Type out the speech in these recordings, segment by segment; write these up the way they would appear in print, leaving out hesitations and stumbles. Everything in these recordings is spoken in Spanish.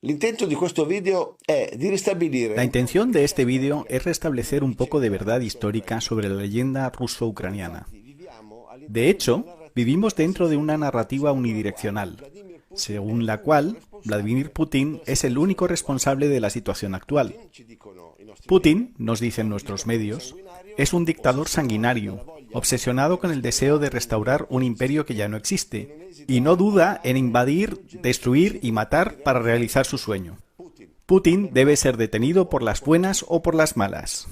L'intento di questo video è di La ristabilire. intención de este vídeo es restablecer un poco de verdad histórica sobre la leyenda ruso-ucraniana. De hecho, vivimos dentro de una narrativa unidireccional, según la cual Vladimir Putin es el único responsable de la situación actual. Putin, nos dicen nuestros medios, es un dictador sanguinario, obsesionado con el deseo de restaurar un imperio que ya no existe, y no duda en invadir, destruir y matar para realizar su sueño. Putin debe ser detenido por las buenas o por las malas.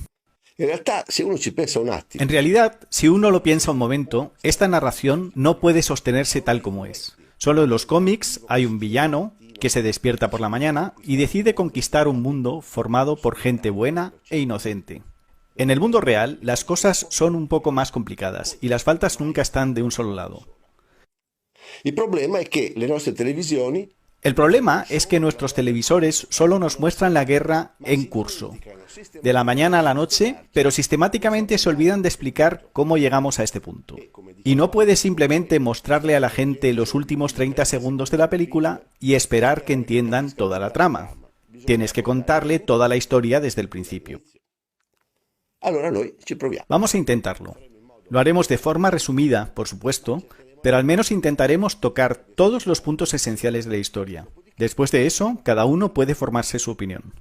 In realtà, se uno ci pensa un attimo, En realidad, si uno lo piensa un momento, esta narración no puede sostenerse tal como es. Solo en los cómics hay un villano que se despierta por la mañana y decide conquistar un mundo formado por gente buena e inocente. En el mundo real, las cosas son un poco más complicadas y las faltas nunca están de un solo lado. il problema è che le nostre televisioni El problema es que nuestros televisores solo nos muestran la guerra en curso, de la mañana a la noche, pero sistemáticamente se olvidan de explicar cómo llegamos a este punto. Y no puedes simplemente mostrarle a la gente los últimos 30 segundos de la película y esperar que entiendan toda la trama. Tienes que contarle toda la historia desde el principio. allora noi ci proviamo. Vamos a intentarlo. Lo haremos de forma resumida, por supuesto, pero al menos intentaremos tocar todos los puntos esenciales de la historia. Después de eso, cada uno puede formarse su opinión.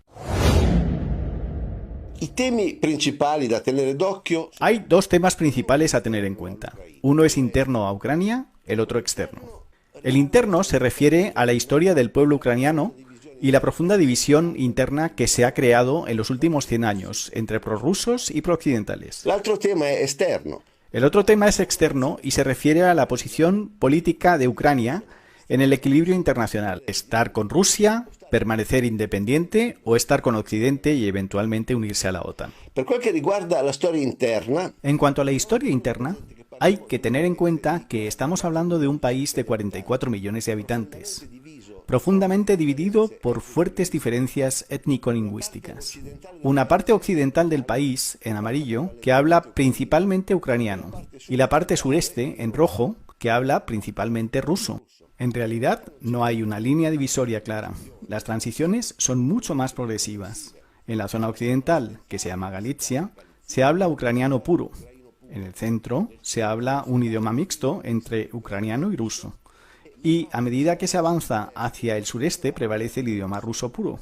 I temi principali da tenere d'occhio Hay dos temas principales a tener en cuenta. Uno es interno a Ucrania, el otro externo. El interno se refiere a la historia del pueblo ucraniano y la profunda división interna que se ha creado en los últimos 100 años entre prorrusos y prooccidentales. l'altro tema è esterno. El otro tema es externo y se refiere a la posición política de Ucrania en el equilibrio internacional. Estar con Rusia, permanecer independiente o estar con Occidente y eventualmente unirse a la OTAN. Per quel che riguarda la storia interna, En cuanto a la historia interna, hay que tener en cuenta que estamos hablando de un país de 44 millones de habitantes, profundamente dividido por fuertes diferencias étnico-lingüísticas. Una parte occidental del país, en amarillo, que habla principalmente ucraniano, y la parte sureste, en rojo, que habla principalmente ruso. En realidad, no hay una línea divisoria clara. Las transiciones son mucho más progresivas. En la zona occidental, que se llama Galicia, se habla ucraniano puro. En el centro se habla un idioma mixto entre ucraniano y ruso. Y a medida que se avanza hacia el sureste prevalece el idioma ruso puro.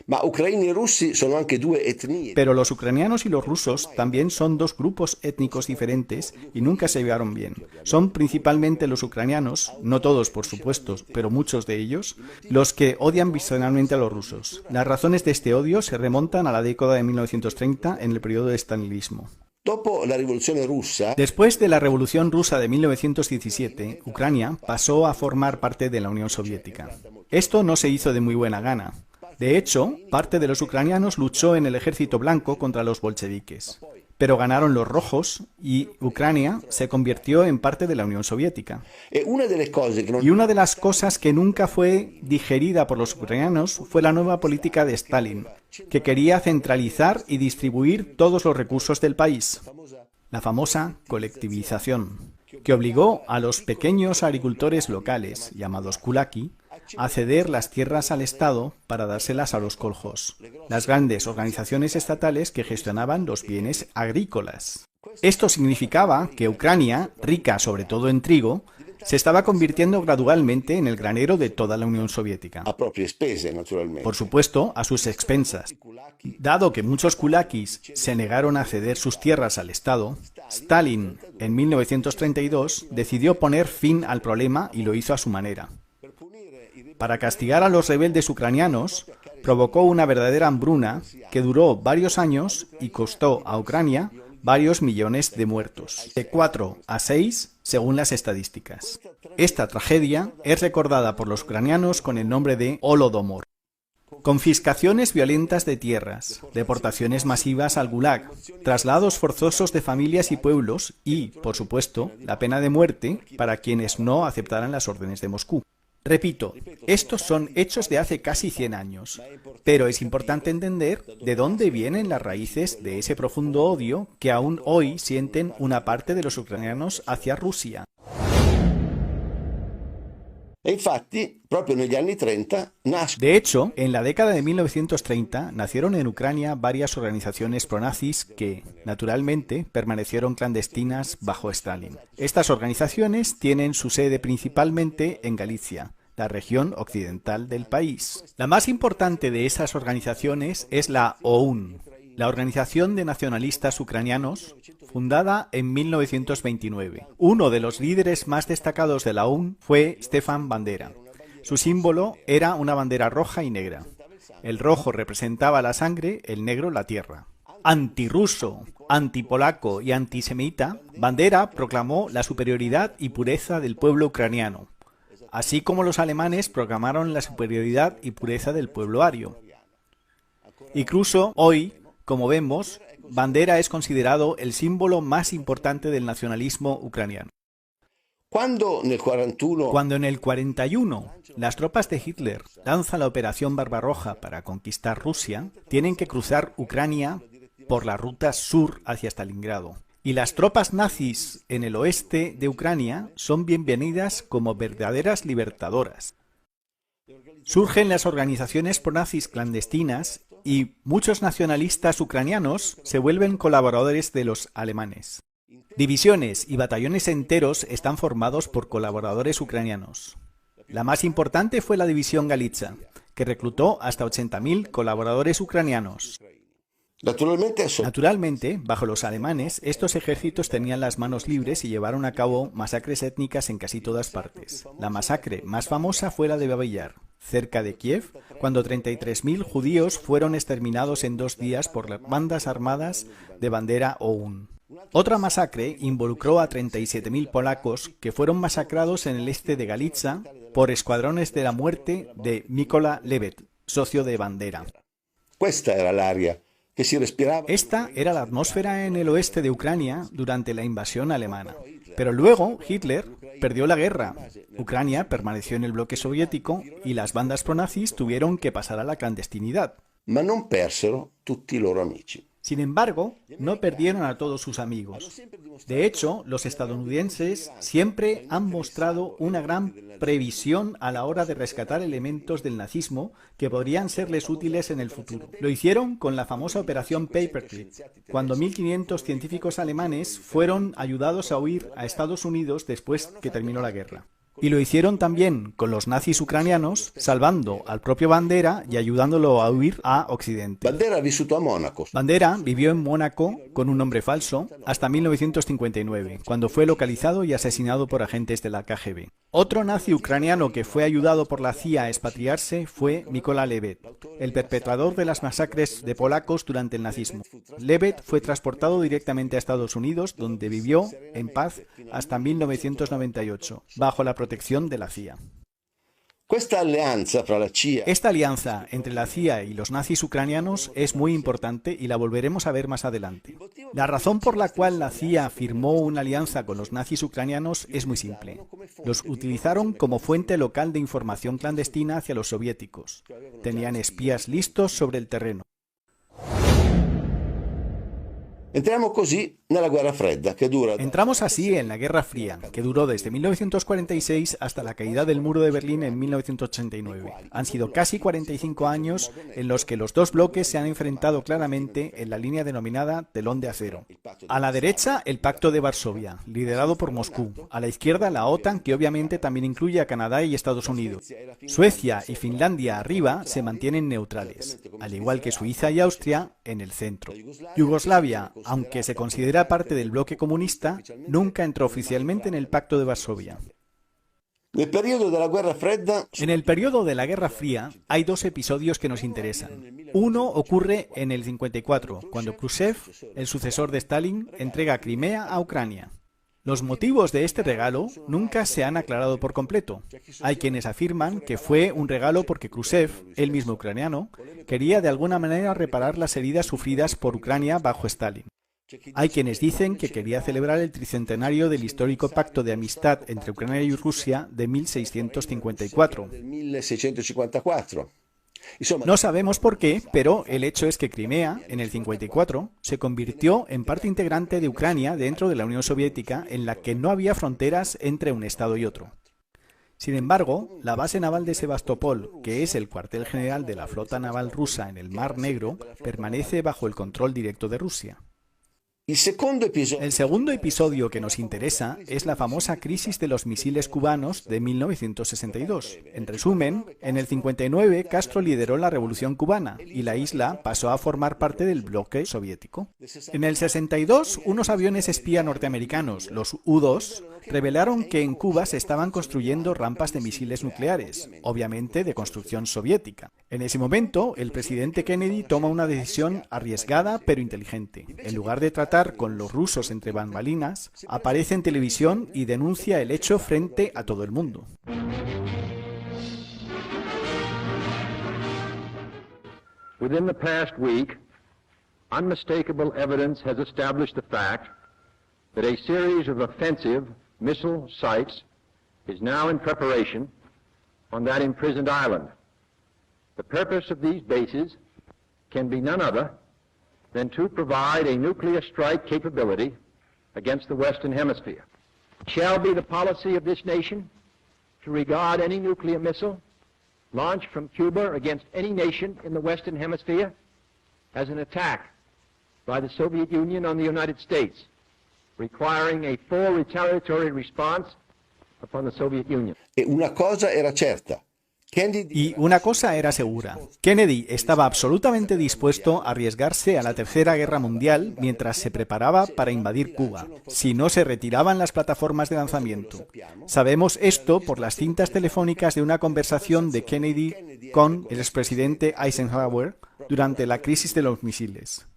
ma ucraini e russi sono anche due etnie. Pero los ucranianos y los rusos también son dos grupos étnicos diferentes y nunca se llevaron bien. Son principalmente los ucranianos, no todos por supuesto, pero muchos de ellos, los que odian visceralmente a los rusos. Las razones de este odio se remontan a la década de 1930 en el periodo de stalinismo. Dopo la rivoluzione russa, Después de la Revolución Rusa de 1917, Ucrania pasó a formar parte de la Unión Soviética. Esto no se hizo de muy buena gana. De hecho, parte de los ucranianos luchó en el ejército blanco contra los bolcheviques. Pero ganaron los rojos y Ucrania se convirtió en parte de la Unión Soviética. e una delle cose che non Y una de las cosas que nunca fue digerida por los ucranianos fue la nueva política de Stalin, que quería centralizar y distribuir todos los recursos del país. La famosa colectivización, que obligó a los pequeños agricultores locales, llamados kulaki, a ceder las tierras al Estado para dárselas a los koljós, las grandes organizaciones estatales que gestionaban los bienes agrícolas. Esto significaba que Ucrania, rica sobre todo en trigo, se estaba convirtiendo gradualmente en el granero de toda la Unión Soviética. a proprie spese, naturalmente. Por supuesto, a sus expensas. Dado que muchos kulakis se negaron a ceder sus tierras al Estado, Stalin, en 1932, decidió poner fin al problema y lo hizo a su manera. Para castigar a los rebeldes ucranianos, provocó una verdadera hambruna que duró varios años y costó a Ucrania varios millones de muertos, de 4 a 6 según las estadísticas. Esta tragedia es recordada por los ucranianos con el nombre de Holodomor. Confiscaciones violentas de tierras, deportaciones masivas al Gulag, traslados forzosos de familias y pueblos y, por supuesto, la pena de muerte para quienes no aceptaran las órdenes de Moscú. Repito, estos son hechos de hace casi 100 años, pero es importante entender de dónde vienen las raíces de ese profundo odio que aún hoy sienten una parte de los ucranianos hacia Rusia. E infatti, proprio negli anni 30, nasce. De hecho, en la década de 1930 nacieron en Ucrania varias organizaciones pronazis que, naturalmente, permanecieron clandestinas bajo Stalin. Estas organizaciones tienen su sede principalmente en Galicia, la región occidental del país. La más importante de esas organizaciones es la OUN, la Organización de Nacionalistas Ucranianos, fundada en 1929. Uno de los líderes más destacados de la OUN fue Stefan Bandera. Su símbolo era una bandera roja y negra. El rojo representaba la sangre, el negro la tierra. Antirruso, antipolaco y antisemita, Bandera proclamó la superioridad y pureza del pueblo ucraniano, así como los alemanes proclamaron la superioridad y pureza del pueblo ario. Incluso hoy, como vemos, Bandera es considerado el símbolo más importante del nacionalismo ucraniano. Cuando en el 41 las tropas de Hitler lanzan la Operación Barbarroja para conquistar Rusia, tienen que cruzar Ucrania por la ruta sur hacia Stalingrado. Y las tropas nazis en el oeste de Ucrania son bienvenidas como verdaderas libertadoras. Surgen las organizaciones pronazis clandestinas y muchos nacionalistas ucranianos se vuelven colaboradores de los alemanes. Divisiones y batallones enteros están formados por colaboradores ucranianos. La más importante fue la División Galiza, que reclutó hasta 80.000 colaboradores ucranianos. Naturalmente, bajo los alemanes, estos ejércitos tenían las manos libres y llevaron a cabo masacres étnicas en casi todas partes. La masacre más famosa fue la de Babi Yar, cerca de Kiev, cuando 33.000 judíos fueron exterminados en 2 días por las bandas armadas de Bandera OUN. Otra masacre involucró a 37.000 polacos que fueron masacrados en el este de Galicia por escuadrones de la muerte de Mykola Levet, socio de Bandera. Esta era la atmósfera en el oeste de Ucrania durante la invasión alemana. Pero luego Hitler perdió la guerra. Ucrania permaneció en el bloque soviético y las bandas pronazis tuvieron que pasar a la clandestinidad. Sin embargo, no perdieron a todos sus amigos. De hecho, los estadounidenses siempre han mostrado una gran previsión a la hora de rescatar elementos del nazismo que podrían serles útiles en el futuro. Lo hicieron con la famosa Operación Paperclip, cuando 1.500 científicos alemanes fueron ayudados a huir a Estados Unidos después que terminó la guerra. Y lo hicieron también con los nazis ucranianos, salvando al propio Bandera y ayudándolo a huir a Occidente. Bandera vivió en Mónaco con un nombre falso hasta 1959, cuando fue localizado y asesinado por agentes de la KGB. Otro nazi ucraniano que fue ayudado por la CIA a expatriarse fue Mykola Levet, el perpetrador de las masacres de polacos durante el nazismo. Levet fue transportado directamente a Estados Unidos, donde vivió en paz hasta 1998, bajo la protección de la CIA. Esta alianza entre la CIA y los nazis ucranianos es muy importante y la volveremos a ver más adelante. La razón por la cual la CIA firmó una alianza con los nazis ucranianos es muy simple. Los utilizaron como fuente local de información clandestina hacia los soviéticos. Tenían espías listos sobre el terreno. Entramos así en la Guerra Fría, que duró desde 1946 hasta la caída del muro de Berlín en 1989. Han sido casi 45 años en los que los dos bloques se han enfrentado claramente en la línea denominada telón de acero. A la derecha, el Pacto de Varsovia, liderado por Moscú. A la izquierda, la OTAN, que obviamente también incluye a Canadá y Estados Unidos. Suecia y Finlandia arriba se mantienen neutrales, al igual que Suiza y Austria en el centro. Yugoslavia, aunque se considera parte del bloque comunista, nunca entró oficialmente en el Pacto de Varsovia. En el periodo de la Guerra Fría hay 2 episodios que nos interesan. Uno ocurre en el 54, cuando Khrushchev, el sucesor de Stalin, entrega Crimea a Ucrania. Los motivos de este regalo nunca se han aclarado por completo. Hay quienes afirman que fue un regalo porque Khrushchev, el mismo ucraniano, quería de alguna manera reparar las heridas sufridas por Ucrania bajo Stalin. Hay quienes dicen que quería celebrar el tricentenario del histórico pacto de amistad entre Ucrania y Rusia de 1654. No sabemos por qué, pero el hecho es que Crimea, en el 54, se convirtió en parte integrante de Ucrania dentro de la Unión Soviética, en la que no había fronteras entre un estado y otro. Sin embargo, la base naval de Sebastopol, que es el cuartel general de la flota naval rusa en el Mar Negro, permanece bajo el control directo de Rusia. El segundo episodio que nos interesa es la famosa crisis de los misiles cubanos de 1962. En resumen, en el 59 Castro lideró la revolución cubana y la isla pasó a formar parte del bloque soviético. En el 62, unos aviones espía norteamericanos, los U-2, revelaron que en Cuba se estaban construyendo rampas de misiles nucleares, obviamente de construcción soviética. En ese momento, el presidente Kennedy toma una decisión arriesgada pero inteligente. En lugar de tratar con los rusos entre bambalinas, aparece en televisión y denuncia el hecho frente a todo el mundo. Within the past week, unmistakable evidence has established the fact that a series of offensive missile sites is now in preparation on that imprisoned island. The purpose of these bases can be none other than to provide a nuclear strike capability against the Western Hemisphere. It shall be the policy of this nation to regard any nuclear missile launched from Cuba against any nation in the Western Hemisphere as an attack by the Soviet Union on the United States, requiring a full retaliatory response upon the Soviet Union. Una cosa era certa. Y una cosa era segura. Kennedy estaba absolutamente dispuesto a arriesgarse a la Tercera Guerra Mundial mientras se preparaba para invadir Cuba, si no se retiraban las plataformas de lanzamiento. Sabemos esto por las cintas telefónicas de una conversación de Kennedy con el expresidente Eisenhower durante la crisis de los misiles.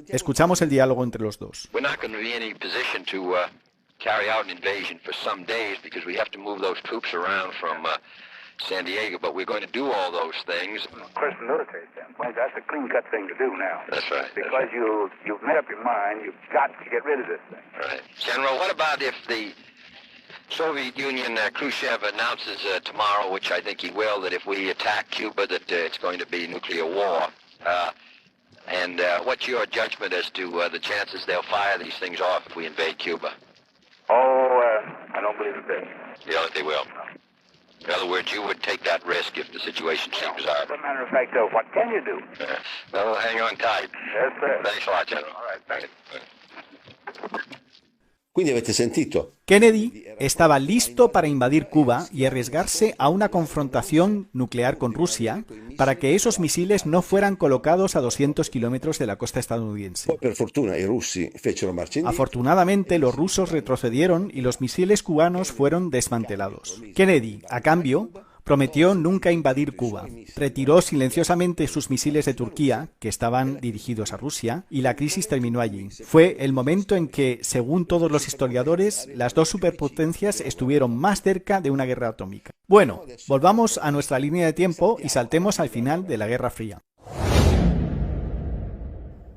Escuchamos el diálogo entre los dos. San Diego, but we're going to do all those things. Of course, from a military standpoint, that's a clean-cut thing to do now. That's right. Because you've made up your mind, you've got to get rid of this thing. Right. General, what about if the Soviet Union, Khrushchev announces tomorrow, which I think he will, that if we attack Cuba, that it's going to be nuclear war? And what's your judgment as to the chances they'll fire these things off if we invade Cuba? I don't believe it. You don't think they will? No. In other words, you would take that risk if the situation seems hard. As a matter of fact, though, what can you do? Well, hang on tight. Yes, sir. Thanks a lot, General. All right, thank you. Quindi avete sentito? Kennedy estaba listo para invadir Cuba y arriesgarse a una confrontación nuclear con Rusia para que esos misiles no fueran colocados a 200 kilómetros de la costa estadounidense. Poi per fortuna i russi fecero marcia indietro. Afortunadamente, los rusos retrocedieron y los misiles cubanos fueron desmantelados. Kennedy, a cambio, prometió nunca invadir Cuba. Retiró silenciosamente sus misiles de Turquía, que estaban dirigidos a Rusia, y la crisis terminó allí. Fue el momento en que, según todos los historiadores, las dos superpotencias estuvieron más cerca de una guerra atómica. Bueno, volvamos a nuestra línea de tiempo y saltemos al final de la Guerra Fría.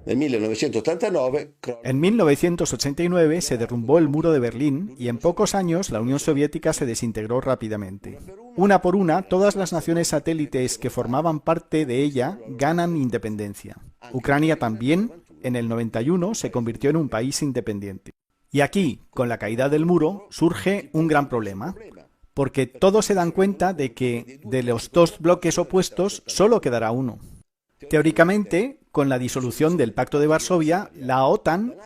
Nel 1989 En 1989 se derrumbó el muro de Berlín y en pocos años la Unión Soviética se desintegró rápidamente. Una por una, todas las naciones satélites que formaban parte de ella ganan independencia. Ucrania también, en el 91, se convirtió en un país independiente. Y aquí, con la caída del muro, surge un gran problema, porque todos se dan cuenta de que de los dos bloques opuestos solo quedará uno. Teóricamente, con la disolución del Pacto de Varsovia, la OTAN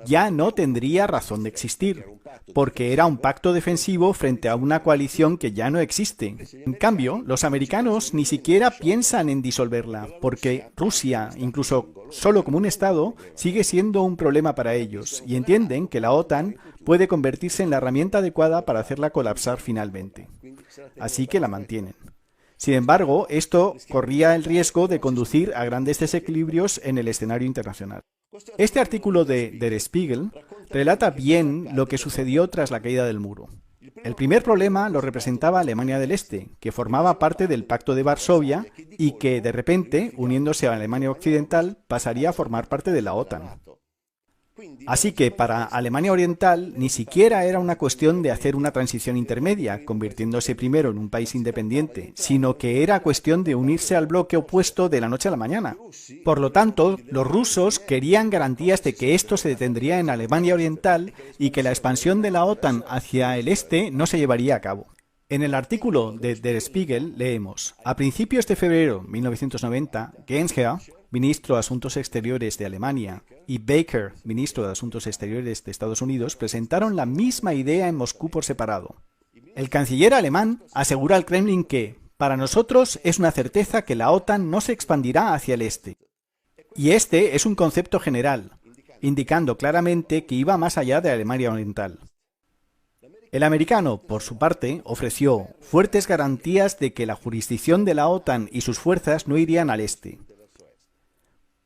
ya no tendría razón de existir, porque era un pacto defensivo frente a una coalición que ya no existe. En cambio, los americanos ni siquiera piensan en disolverla, porque Rusia, incluso solo como un Estado, sigue siendo un problema para ellos, y entienden que la OTAN puede convertirse en la herramienta adecuada para hacerla colapsar finalmente. Así que la mantienen. Sin embargo, esto corría el riesgo de conducir a grandes desequilibrios en el escenario internacional. Este artículo de Der Spiegel relata bien lo que sucedió tras la caída del muro. El primer problema lo representaba Alemania del Este, que formaba parte del Pacto de Varsovia y que, de repente, uniéndose a Alemania Occidental, pasaría a formar parte de la OTAN. Así que para Alemania Oriental ni siquiera era una cuestión de hacer una transición intermedia, convirtiéndose primero en un país independiente, sino que era cuestión de unirse al bloque opuesto de la noche a la mañana. Por lo tanto, los rusos querían garantías de que esto se detendría en Alemania Oriental y que la expansión de la OTAN hacia el este no se llevaría a cabo. En el artículo de Der Spiegel leemos: a principios de febrero de 1990, Genscher, ministro de Asuntos Exteriores de Alemania, y Baker, ministro de Asuntos Exteriores de Estados Unidos, presentaron la misma idea en Moscú por separado. El canciller alemán asegura al Kremlin que, para nosotros, es una certeza que la OTAN no se expandirá hacia el este. Y este es un concepto general, indicando claramente que iba más allá de Alemania Oriental. El americano, por su parte, ofreció fuertes garantías de que la jurisdicción de la OTAN y sus fuerzas no irían al este.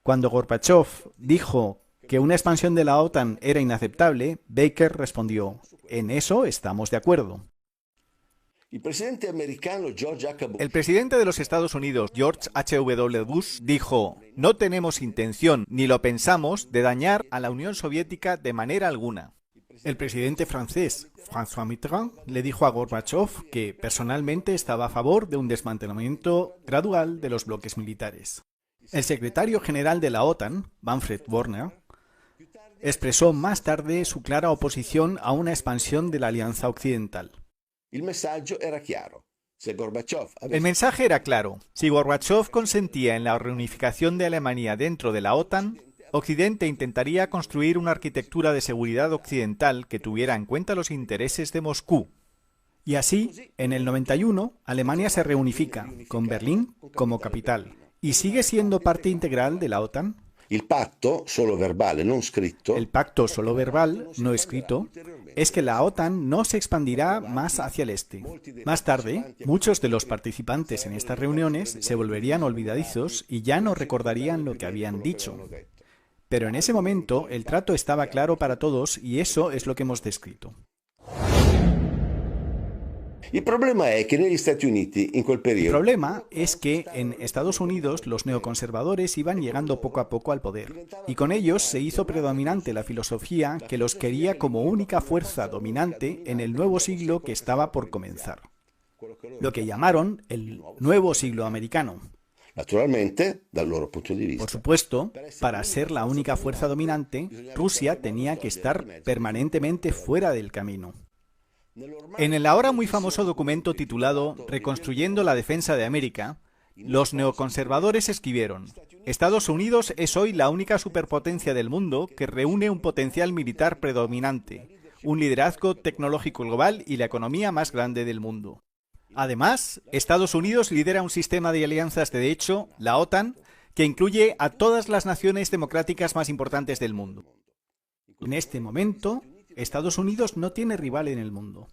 Cuando Gorbachev dijo que una expansión de la OTAN era inaceptable, Baker respondió: en eso estamos de acuerdo. El presidente de los Estados Unidos, George H.W. Bush, dijo: no tenemos intención, ni lo pensamos, de dañar a la Unión Soviética de manera alguna. El presidente francés, François Mitterrand, le dijo a Gorbachev que personalmente estaba a favor de un desmantelamiento gradual de los bloques militares. El secretario general de la OTAN, Manfred Wörner, expresó más tarde su clara oposición a una expansión de la Alianza Occidental. El mensaje era claro. Si Gorbachev consentía en la reunificación de Alemania dentro de la OTAN, Occidente intentaría construir una arquitectura de seguridad occidental que tuviera en cuenta los intereses de Moscú. Y así, en el 91, Alemania se reunifica, con Berlín como capital, y sigue siendo parte integral de la OTAN. El pacto solo verbal, no escrito, es que la OTAN no se expandirá más hacia el este. Más tarde, muchos de los participantes en estas reuniones se volverían olvidadizos y ya no recordarían lo que habían dicho. Pero en ese momento el trato estaba claro para todos y eso es lo que hemos descrito. El problema es que en Estados Unidos los neoconservadores iban llegando poco a poco al poder, y con ellos se hizo predominante la filosofía que los quería como única fuerza dominante en el nuevo siglo que estaba por comenzar, lo que llamaron el nuevo siglo americano. Naturalmente, dal loro punto di vista. Por supuesto, para ser la única fuerza dominante, Rusia tenía que estar permanentemente fuera del camino. En el ahora muy famoso documento titulado Reconstruyendo la Defensa de América, los neoconservadores escribieron: Estados Unidos es hoy la única superpotencia del mundo que reúne un potencial militar predominante, un liderazgo tecnológico global y la economía más grande del mundo. Además, Estados Unidos lidera un sistema de alianzas de hecho, la OTAN, que incluye a todas las naciones democráticas más importantes del mundo. En este momento, Estados Unidos no tiene rival en el mundo.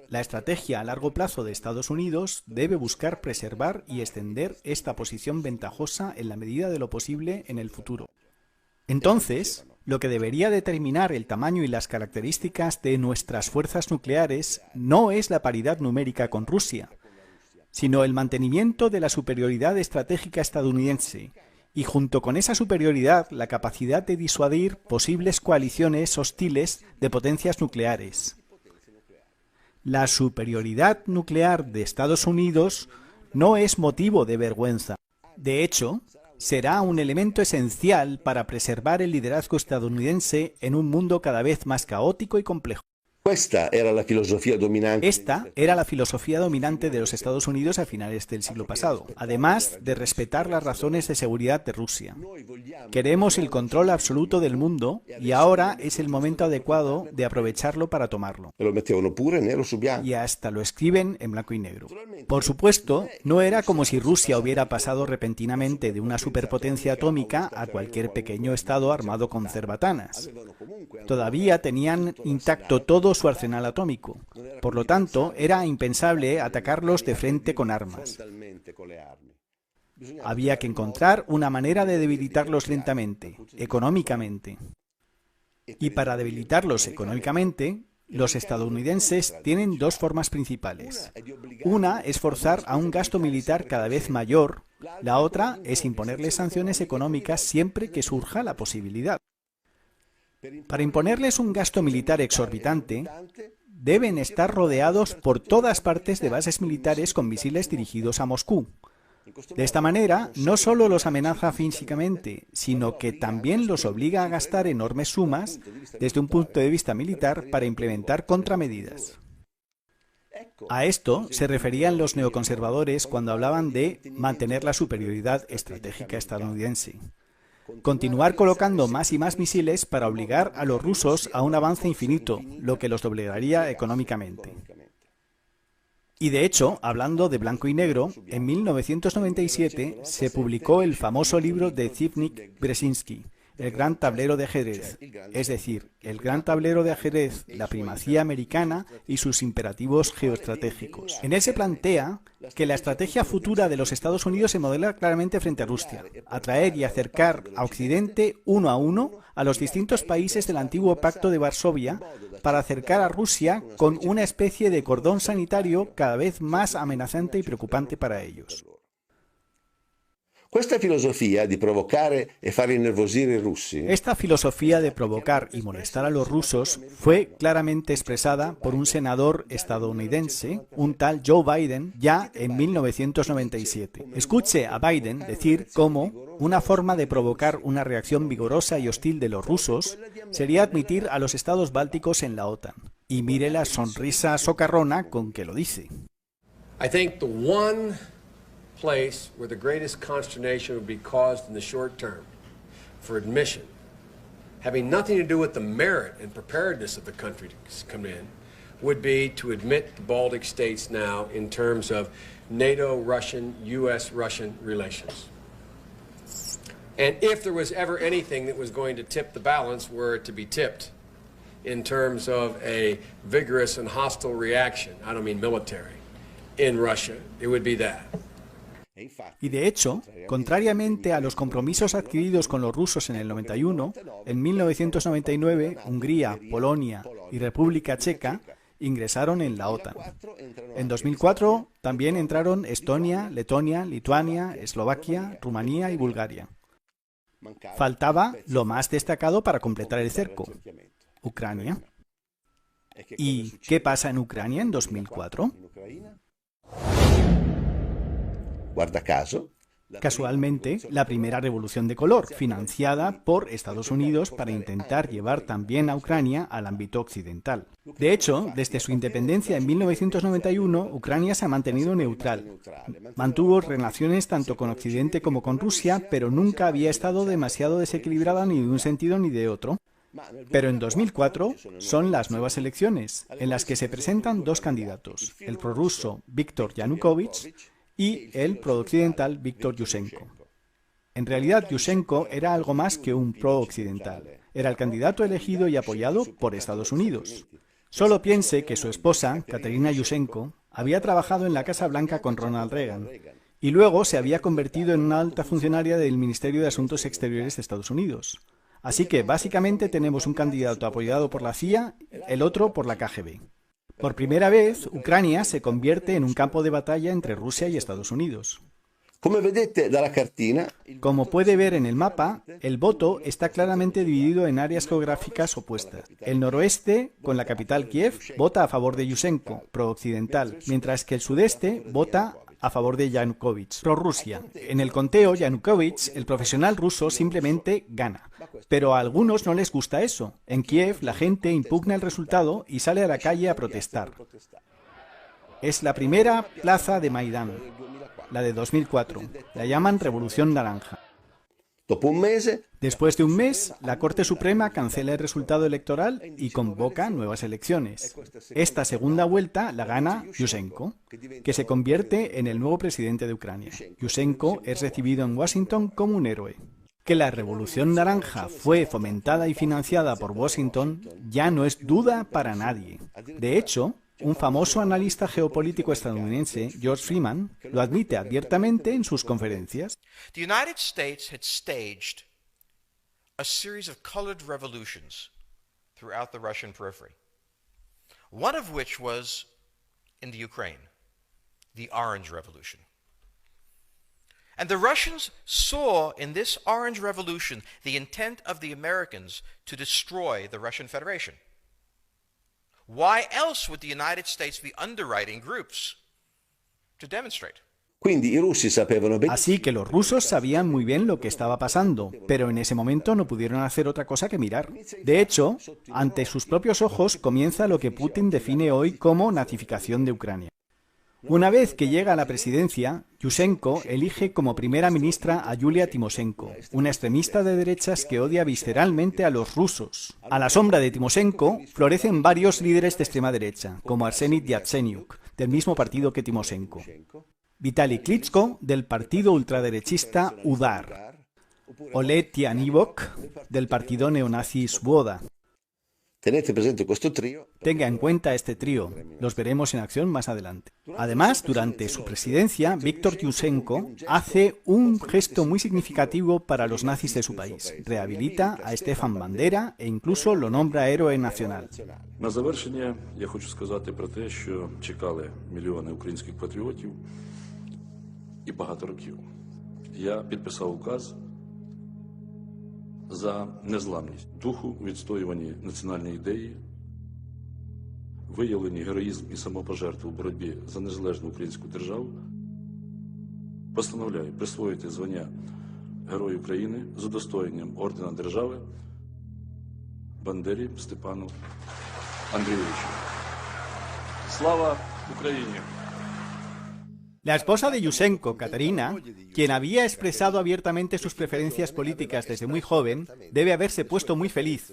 La estrategia a largo plazo de Estados Unidos debe buscar preservar y extender esta posición ventajosa en la medida de lo posible en el futuro. Entonces, lo que debería determinar el tamaño y las características de nuestras fuerzas nucleares no es la paridad numérica con Rusia, sino el mantenimiento de la superioridad estratégica estadounidense y junto con esa superioridad la capacidad de disuadir posibles coaliciones hostiles de potencias nucleares. La superioridad nuclear de Estados Unidos no es motivo de vergüenza. De hecho, será un elemento esencial para preservar el liderazgo estadounidense en un mundo cada vez más caótico y complejo. Esta era la filosofía dominante. Esta era la filosofía dominante de los Estados Unidos a finales del siglo pasado, además de respetar las razones de seguridad de Rusia. Queremos el control absoluto del mundo y ahora es el momento adecuado de aprovecharlo para tomarlo. Y hasta lo escriben en blanco y negro. Por supuesto, no era como si Rusia hubiera pasado repentinamente de una superpotencia atómica a cualquier pequeño estado armado con cerbatanas. Todavía tenían intacto todo su arsenal atómico. Por lo tanto, era impensable atacarlos de frente con armas. Había que encontrar una manera de debilitarlos lentamente, económicamente. Y para debilitarlos económicamente, los estadounidenses tienen dos formas principales. Una es forzar a un gasto militar cada vez mayor, la otra es imponerles sanciones económicas siempre que surja la posibilidad. Para imponerles un gasto militar exorbitante, deben estar rodeados por todas partes de bases militares con misiles dirigidos a Moscú. De esta manera, no solo los amenaza físicamente, sino que también los obliga a gastar enormes sumas desde un punto de vista militar para implementar contramedidas. A esto se referían los neoconservadores cuando hablaban de mantener la superioridad estratégica estadounidense. Continuar colocando más y más misiles para obligar a los rusos a un avance infinito, lo que los doblegaría económicamente. Y de hecho, hablando de blanco y negro, en 1997 se publicó el famoso libro de Zbigniew Brzezinski, El gran tablero de ajedrez, es decir, el gran tablero de ajedrez, la primacía americana y sus imperativos geoestratégicos. En él se plantea que la estrategia futura de los Estados Unidos se modela claramente frente a Rusia, atraer y acercar a Occidente uno a uno a los distintos países del antiguo Pacto de Varsovia para acercar a Rusia con una especie de cordón sanitario cada vez más amenazante y preocupante para ellos. Esta filosofía de provocar y far innervosire i russi. Esta filosofía de provocar y molestar a los rusos fue claramente expresada por un senador estadounidense, un tal Joe Biden, ya en 1997. Escuche a Biden decir cómo una forma de provocar una reacción vigorosa y hostil de los rusos sería admitir a los estados bálticos en la OTAN. Y mire la sonrisa socarrona con que lo dice. I think the one place where the greatest consternation would be caused in the short term for admission, having nothing to do with the merit and preparedness of the country to come in, would be to admit the Baltic states now in terms of NATO-Russian, U.S.-Russian relations. And if there was ever anything that was going to tip the balance, were it to be tipped in terms of a vigorous and hostile reaction, I don't mean military, in Russia, it would be that. Y de hecho, contrariamente a los compromisos adquiridos con los rusos en el 91, en 1999 Hungría, Polonia y República Checa ingresaron en la OTAN. En 2004 también entraron Estonia, Letonia, Lituania, Eslovaquia, Rumanía y Bulgaria. Faltaba lo más destacado para completar el cerco: Ucrania. ¿Y qué pasa en Ucrania en 2004? Guarda caso. Casualmente, la primera revolución de color, financiada por Estados Unidos para intentar llevar también a Ucrania al ámbito occidental. De hecho, desde su independencia en 1991, Ucrania se ha mantenido neutral. Mantuvo relaciones tanto con Occidente como con Rusia, pero nunca había estado demasiado desequilibrada ni de un sentido ni de otro. Pero en 2004 son las nuevas elecciones, en las que se presentan dos candidatos, el prorruso Viktor Yanukovych y el pro-occidental Viktor Yushchenko. En realidad, Yushchenko era algo más que un pro-occidental. Era el candidato elegido y apoyado por Estados Unidos. Solo piense que su esposa, Katerina Yushchenko, había trabajado en la Casa Blanca con Ronald Reagan y luego se había convertido en una alta funcionaria del Ministerio de Asuntos Exteriores de Estados Unidos. Así que, básicamente, tenemos un candidato apoyado por la CIA, el otro por la KGB. Por primera vez, Ucrania se convierte en un campo de batalla entre Rusia y Estados Unidos. Como puede ver en el mapa, el voto está claramente dividido en áreas geográficas opuestas. El noroeste, con la capital Kiev, vota a favor de Yushchenko, pro-occidental, mientras que el sudeste vota a favor de Yanukovych, pro-Rusia. En el conteo, Yanukovych, el profesional ruso, simplemente gana. Pero a algunos no les gusta eso. En Kiev, la gente impugna el resultado y sale a la calle a protestar. Es la primera plaza de Maidán, la de 2004. La llaman Revolución Naranja. Después de un mes, la Corte Suprema cancela el resultado electoral y convoca nuevas elecciones. Esta segunda vuelta la gana Yushchenko, que se convierte en el nuevo presidente de Ucrania. Yushchenko es recibido en Washington como un héroe. Que la Revolución Naranja fue fomentada y financiada por Washington ya no es duda para nadie. De hecho, un famoso analista geopolítico estadounidense, George Freeman, lo admite abiertamente en sus conferencias. The United States had staged a series of colored revolutions throughout the Russian periphery, one of which was in the Ukraine, the Orange Revolution. And the Russians saw in this Orange Revolution the intent of the Americans to destroy the Russian Federation. Why else would the United States be underwriting groups to demonstrate? Quindi i russi sapevano benissimo. Así que los rusos sabían muy bien lo que estaba pasando, pero en ese momento no pudieron hacer otra cosa que mirar. De hecho, ante sus propios ojos comienza lo que Putin define hoy como nazificación de Ucrania. Una vez que llega a la presidencia, Yushchenko elige como primera ministra a Yulia Timoshenko, una extremista de derechas que odia visceralmente a los rusos. A la sombra de Timoshenko florecen varios líderes de extrema derecha, como Arseniy Yatsenyuk, del mismo partido que Timoshenko, Vitaly Klitschko, del partido ultraderechista UDAR, Oleg Tianivok, del partido neonazi Svoboda. Tenete presente questo trío. Tenga en cuenta este trío, los veremos en acción más adelante. Además, durante su presidencia, Viktor Yushchenko hace un gesto muy significativo para los nazis de su país. Rehabilita a Stefan Bandera e incluso lo nombra héroe nacional. На завершення я хочу сказати про те, що чекали мільйони українських патріотів і багато років. Я підписав указ за незламність духу, відстоюванні національної ідеї, виявлені героїзм і самопожертву в боротьбі за незалежну українську державу, постановляю присвоїти звання Герой України з удостоєнням ордена держави Бандері Степану Андрійовичу. Слава Україні! La esposa de Yushchenko, Katerina, quien había expresado abiertamente sus preferencias políticas desde muy joven, debe haberse puesto muy feliz.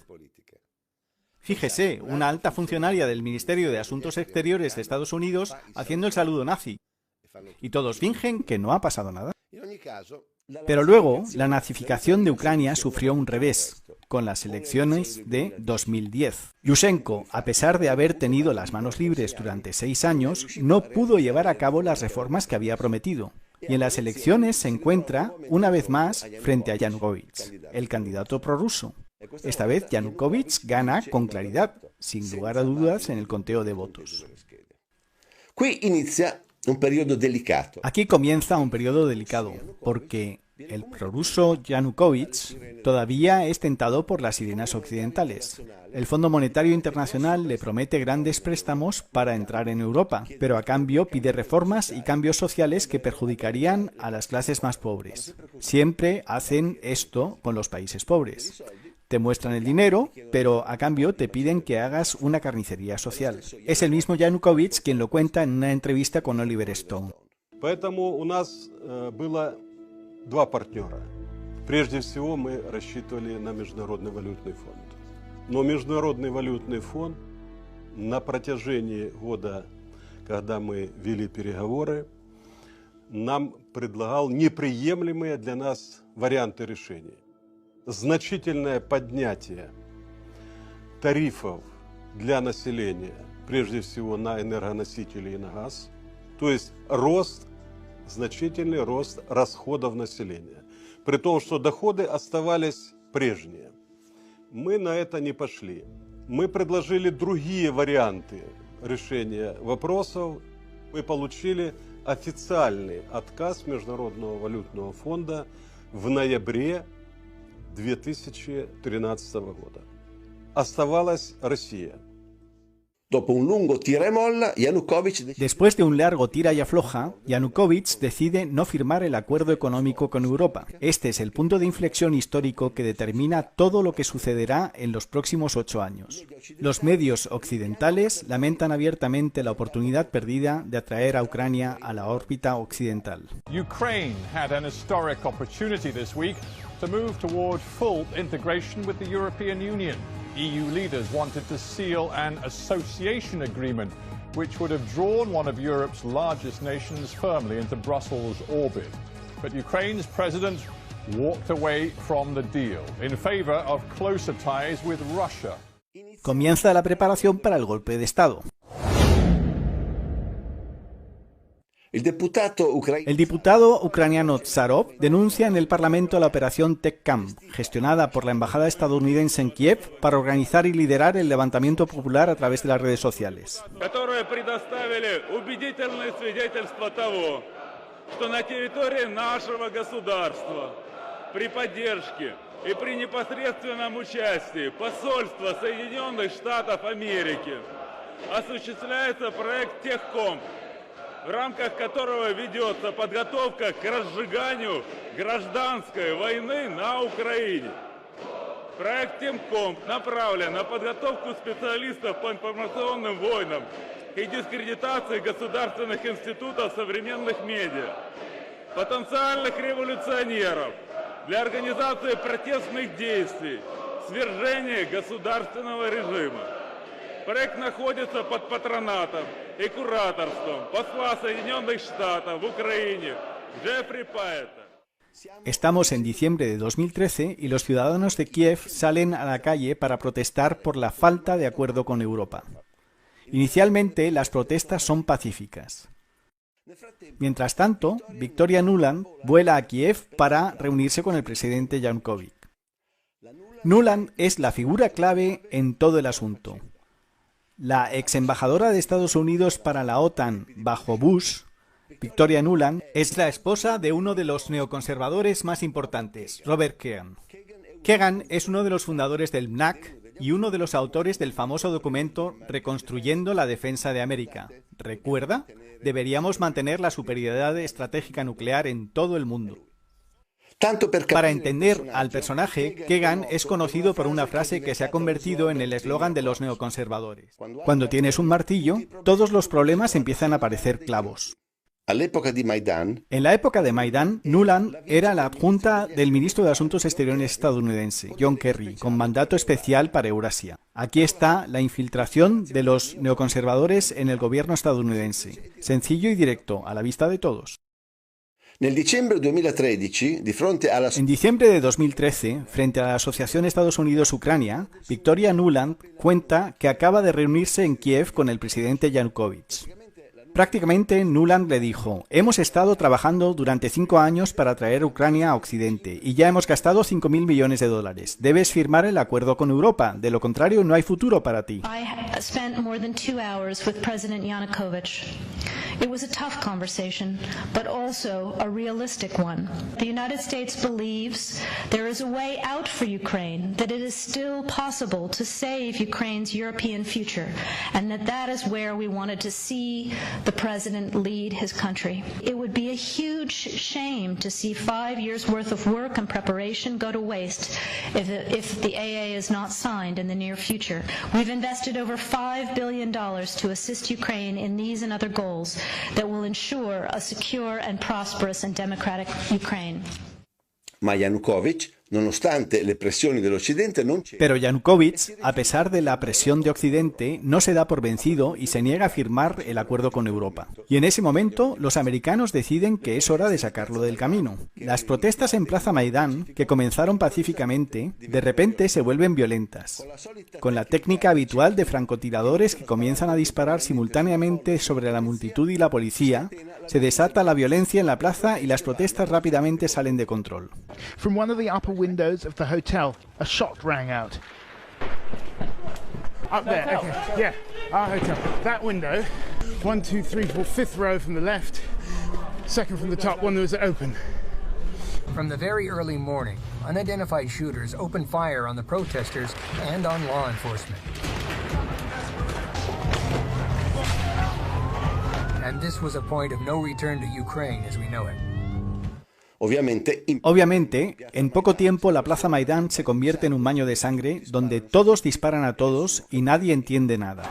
Fíjese, una alta funcionaria del Ministerio de Asuntos Exteriores de Estados Unidos haciendo el saludo nazi. Y todos fingen que no ha pasado nada. Pero luego, la nazificación de Ucrania sufrió un revés, con las elecciones de 2010. Yushchenko, a pesar de haber tenido las manos libres durante 6 años, no pudo llevar a cabo las reformas que había prometido. Y en las elecciones se encuentra, una vez más, frente a Yanukovych, el candidato prorruso. Esta vez Yanukovych gana con claridad, sin lugar a dudas, en el conteo de votos. Qui inizia un periodo delicato. Aquí comienza un periodo delicado, porque el prorruso Yanukovych todavía es tentado por las sirenas occidentales. El Fondo Monetario Internacional le promete grandes préstamos para entrar en Europa, pero a cambio pide reformas y cambios sociales que perjudicarían a las clases más pobres. Siempre hacen esto con los países pobres. Te muestran el dinero, pero a cambio te piden que hagas una carnicería social. Es el mismo Yanukovych quien lo cuenta en una entrevista con Oliver Stone. Поэтому у нас было 2 партнера. Прежде всего мы рассчитывали на Международный валютный фонд. Но Международный валютный фонд на протяжении года, когда мы вели переговоры, нам предлагал неприемлемые для нас варианты решения. Значительное поднятие тарифов для населения, прежде всего на энергоносители и на газ, то есть значительный рост расходов населения, при том, что доходы оставались прежние. Мы на это не пошли. Мы предложили другие варианты решения вопросов. Мы получили официальный отказ Международного валютного фонда в ноябре 2013 года. Оставалась Россия. Después de un largo tira y afloja, Yanukovych decide no firmar el acuerdo económico con Europa. Este es el punto de inflexión histórico que determina todo lo que sucederá en los próximos 8 años. Los medios occidentales lamentan abiertamente la oportunidad perdida de atraer a Ucrania a la órbita occidental. Ukraine had an historic opportunity this week to move toward full integration with the European Union. EU leaders wanted to seal an association agreement which would have drawn one of Europe's largest nations firmly into Brussels' orbit. But Ukraine's president walked away from the deal in favor of closer ties with Russia. Comienza la preparación para el golpe de Estado. El diputado ucraniano Tsarov denuncia en el Parlamento la operación TechCamp, gestionada por la embajada estadounidense en Kiev para organizar y liderar el levantamiento popular a través de las redes sociales. в рамках которого ведется подготовка к разжиганию гражданской войны на Украине. Проект Темкомп направлен на подготовку специалистов по информационным войнам и дискредитации государственных институтов современных медиа, потенциальных революционеров для организации протестных действий, свержения государственного режима. Проект находится под патронатом и кураторством посла Соединенных Штатов в Украине Джеффри Пайета. Estamos en diciembre de 2013 y los ciudadanos de Kiev salen a la calle para protestar por la falta de acuerdo con Europa. Inicialmente, las protestas son pacíficas. Mientras tanto, Victoria Nuland vuela a Kiev para reunirse con el presidente Yanukovych. Nuland es la figura clave en todo el asunto. La ex embajadora de Estados Unidos para la OTAN bajo Bush, Victoria Nuland, es la esposa de uno de los neoconservadores más importantes, Robert Kagan. Kagan es uno de los fundadores del MNAC y uno de los autores del famoso documento Reconstruyendo la Defensa de América. ¿Recuerda? Deberíamos mantener la superioridad estratégica nuclear en todo el mundo. Para entender al personaje, Kagan es conocido por una frase que se ha convertido en el eslogan de los neoconservadores. Cuando tienes un martillo, todos los problemas empiezan a parecer clavos. En la época de Maidán, Nuland era la adjunta del ministro de Asuntos Exteriores estadounidense, John Kerry, con mandato especial para Eurasia. Aquí está la infiltración de los neoconservadores en el gobierno estadounidense. Sencillo y directo, a la vista de todos. En diciembre de 2013, frente a la Asociación Estados Unidos-Ucrania, Victoria Nuland cuenta que acaba de reunirse en Kiev con el presidente Yanukovych. Prácticamente Nuland le dijo: hemos estado trabajando durante 5 años para traer Ucrania a Occidente y ya hemos gastado $5.000 millones. Debes firmar el acuerdo con Europa, de lo contrario no hay futuro para ti. It was a tough conversation, but also a realistic one. The United States believes there is a way out for Ukraine, that it is still possible to save Ukraine's European future, and that is where we wanted to see the President lead his country. It would be a huge shame to see 5 years' worth of work and preparation go to waste if the AA is not signed in the near future. We've invested over $5 billion to assist Ukraine in these and other goals that will ensure a secure and prosperous and democratic Ukraine. Ma Yanukovych, nonostante le pressioni dell'Occidente, non c'è. Pero Yanukovych, a pesar de la presión de Occidente, no se da por vencido y se niega a firmar el acuerdo con Europa. Y en ese momento, los americanos deciden que es hora de sacarlo del camino. Las protestas en Plaza Maidán, que comenzaron pacíficamente, de repente se vuelven violentas, con la técnica habitual de francotiradores que comienzan a disparar simultáneamente sobre la multitud y la policía. Se desata la violencia en la plaza y las protestas rápidamente salen de control. From one of the upper windows of the hotel, a shot rang out. Up there, okay, yeah, our hotel. That window, 1, 2, 3, 4, fifth row from the left, second from the top, one that was open. From the very early morning, unidentified shooters opened fire on the protesters and on law enforcement. And this was a point of no return to Ukraine as we know it. Obviamente, en poco tiempo la Plaza Maidán se convierte en un baño de sangre donde todos disparan a todos y nadie entiende nada.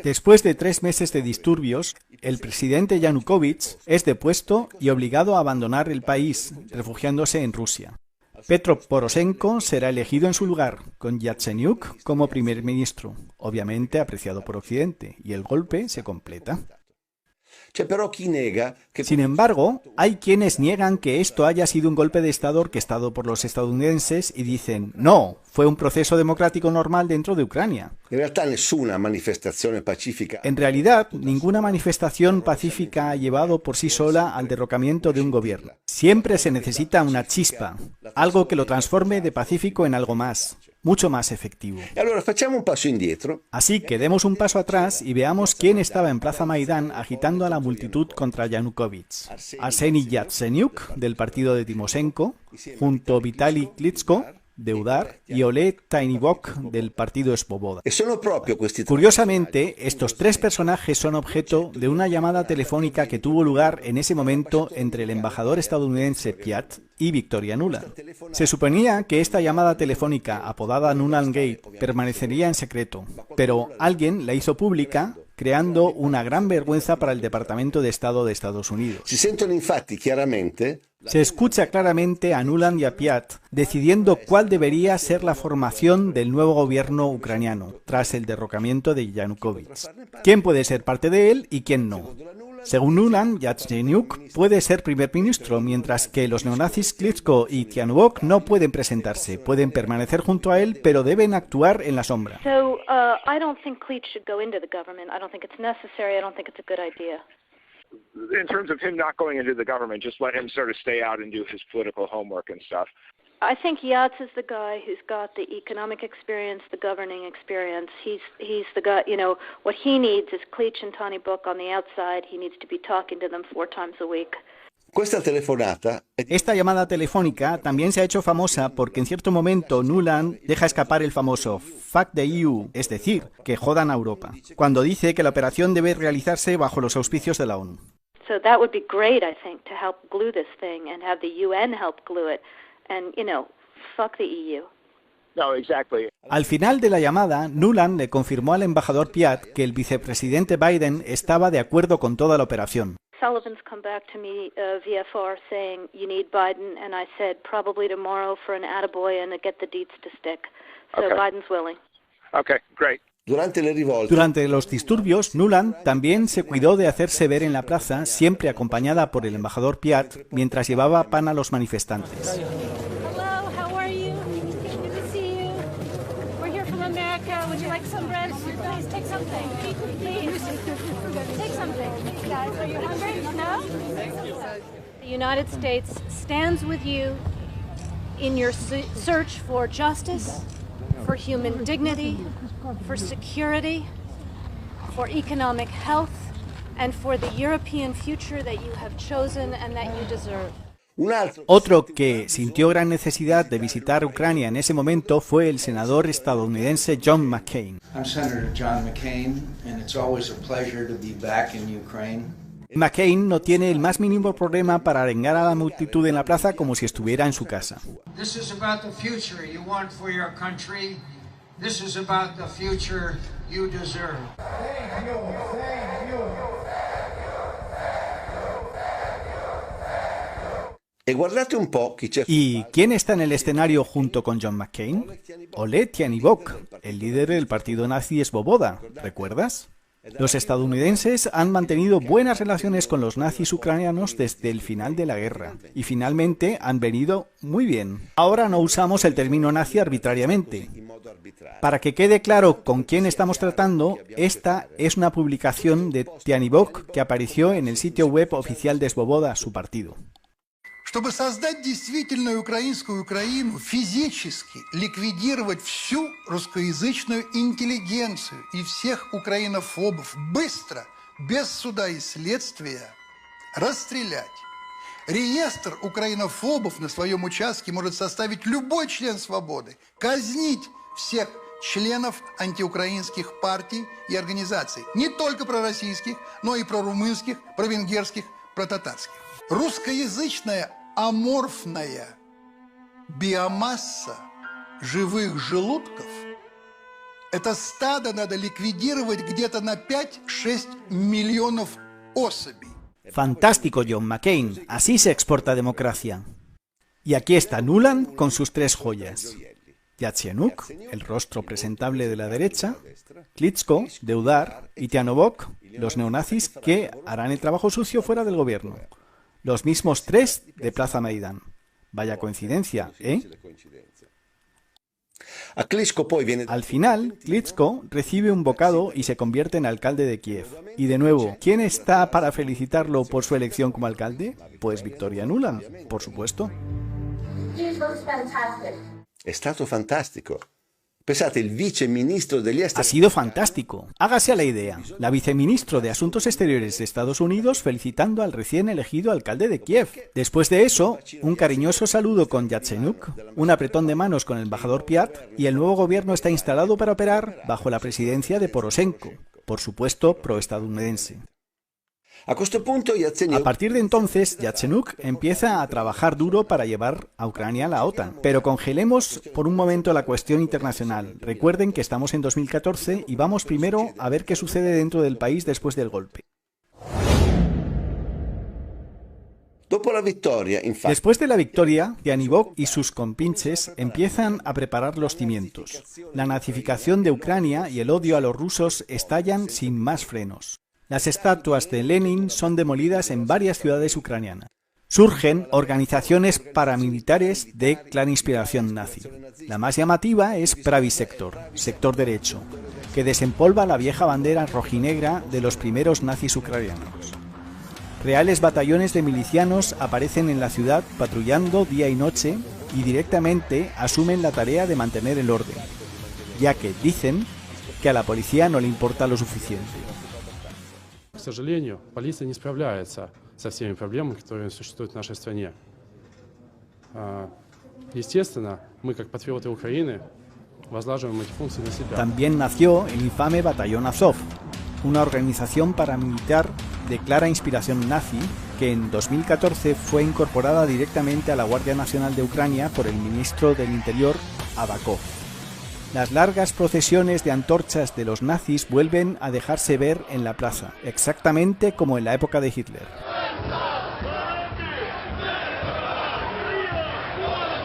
Después de 3 meses de disturbios, el presidente Yanukovych es depuesto y obligado a abandonar el país, refugiándose en Rusia. Petro Poroshenko será elegido en su lugar, con Yatsenyuk como primer ministro, obviamente apreciado por Occidente, y el golpe se completa. Sin embargo, hay quienes niegan que esto haya sido un golpe de Estado orquestado por los estadounidenses y dicen, no, fue un proceso democrático normal dentro de Ucrania. En realidad, ninguna manifestación pacífica ha llevado por sí sola al derrocamiento de un gobierno. Siempre se necesita una chispa, algo que lo transforme de pacífico en algo más, mucho más efectivo. Así que demos un paso atrás y veamos quién estaba en Plaza Maidán agitando a la multitud contra Yanukovych. Arseniy Yatsenyuk, del partido de Timoshenko, junto a Vitaly Klitschko, de UDAR, y Oleg Tyahnybok, del partido Svoboda. Curiosamente, estos tres personajes son objeto de una llamada telefónica que tuvo lugar en ese momento entre el embajador estadounidense Piat y Victoria Nuland. Se suponía que esta llamada telefónica, apodada Nuland Gate, permanecería en secreto, pero alguien la hizo pública, creando una gran vergüenza para el Departamento de Estado de Estados Unidos. Se escucha claramente a Nuland y a Piat decidiendo cuál debería ser la formación del nuevo gobierno ucraniano tras el derrocamiento de Yanukovych. ¿Quién puede ser parte de él y quién no? Según Nuland, Yatsenyuk puede ser primer ministro, mientras que los neonazis Klitschko y Tyahnybok no pueden presentarse. Pueden permanecer junto a él, pero deben actuar en la sombra. So, I don't think Klitsch should go into the government. I don't think it's necessary. I don't think it's a good idea. In terms of him not going into the government, just let him sort of stay out and do his political homework and stuff. I think Yats is the guy who's got the economic experience, the governing experience. He's the guy, you know, what he needs is Klitsch and Tyahnybok on the outside. He needs to be talking to them 4 times a week. Esta llamada telefónica también se ha hecho famosa porque en cierto momento Nuland deja escapar el famoso "fuck the EU", es decir, que jodan a Europa, cuando dice que la operación debe realizarse bajo los auspicios de la ONU. So that would be great, I think, to help glue this thing and have the UN help glue it. And, you know, fuck the EU. No, exactly. Al final de la llamada, Nuland le confirmó al embajador Piat que el vicepresidente Biden estaba de acuerdo con toda la operación. Sullivan's come back to me VFR saying you need Biden, and I said probably tomorrow for an attaboy and to get the deets to stick. So okay. Biden's willing. Okay, great. Durante los disturbios, Nuland también se cuidó de hacerse ver en la plaza, siempre acompañada por el embajador Piat, mientras llevaba pan a los manifestantes. Hello, how are you? Good to see you. We're here from America. Would you like some bread? Please take something. Please take something. Guys, are you hungry? No? The United States stands with you in your search for justice, for human dignity, for security, for economic health, and for the European future that you have chosen and that you deserve. Otro que sintió gran necesidad de visitar Ucrania en ese momento fue el senador estadounidense John McCain. I'm Senator John McCain, and it's always a pleasure to be back in Ukraine. McCain no tiene el más mínimo problema para arengar a la multitud en la plaza como si estuviera en su casa. This is about the future you want for your country. This is about the future you deserve. Thank you. Thank you. ¿Y quién está en el escenario junto con John McCain? Oleg Tyahnybok, el líder del partido nazi Svoboda, ¿recuerdas? Los estadounidenses han mantenido buenas relaciones con los nazis ucranianos desde el final de la guerra y finalmente han venido muy bien. Ahora no usamos el término nazi arbitrariamente. Para que quede claro con quién estamos tratando, esta es una publicación de Tyahnybok que apareció en el sitio web oficial de Svoboda, su partido. Чтобы создать действительно украинскую Украину, физически ликвидировать всю русскоязычную интеллигенцию и всех украинофобов быстро, без суда и следствия, расстрелять. Реестр украинофобов на своем участке может составить любой член «Свободы», казнить всех членов антиукраинских партий и организаций, не только пророссийских, но и прорумынских, провенгерских, протатарских. Русскоязычная аморфная биомасса живых желудков – это стадо надо ликвидировать где-то на 5-6 миллионов особей. Fantástico, John McCain. Así se exporta democracia. Y aquí está Nuland con sus 3 joyas. Yatsenyuk, el rostro presentable de la derecha, Klitschko, de UDAR, y Tyahnybok, los neonazis que harán el trabajo sucio fuera del gobierno. Los mismos 3 de Plaza Maidán. Vaya coincidencia, ¿eh? Al final, Klitschko recibe un bocado y se convierte en alcalde de Kiev. Y de nuevo, ¿quién está para felicitarlo por su elección como alcalde? Pues Victoria Nuland, por supuesto. È stato fantastico. Pensate, el viceministro degli esteri... Ha sido fantástico. Hágase a la idea. La viceministro de Asuntos Exteriores de Estados Unidos felicitando al recién elegido alcalde de Kiev. Después de eso, un cariñoso saludo con Yatsenyuk, un apretón de manos con el embajador Piat, y el nuevo gobierno está instalado para operar bajo la presidencia de Poroshenko, por supuesto proestadounidense. A partir de entonces, Yatsenyuk empieza a trabajar duro para llevar a Ucrania a la OTAN. Pero congelemos por un momento la cuestión internacional. Recuerden que estamos en 2014 y vamos primero a ver qué sucede dentro del país después del golpe. Después de la victoria, Yanivok y sus compinches empiezan a preparar los cimientos. La nazificación de Ucrania y el odio a los rusos estallan sin más frenos. Las estatuas de Lenin son demolidas en varias ciudades ucranianas. Surgen organizaciones paramilitares de clara inspiración nazi. La más llamativa es Pravý Sektor, sector derecho, que desempolva la vieja bandera rojinegra de los primeros nazis ucranianos. Reales batallones de milicianos aparecen en la ciudad patrullando día y noche y directamente asumen la tarea de mantener el orden, ya que dicen que a la policía no le importa lo suficiente. К сожалению, полиция не справляется со всеми проблемами, которые существуют в нашей стране. Естественно, мы, как патриоты Украины, возлагаем эти функции на себя. También nació el infame Batallón Azov, una organización paramilitar de clara inspiración nazi que en 2014 fue incorporada directamente a la Guardia Nacional de Ucrania por el ministro del Interior, Avakov. Las largas procesiones de antorchas de los nazis vuelven a dejarse ver en la plaza, exactamente como en la época de Hitler.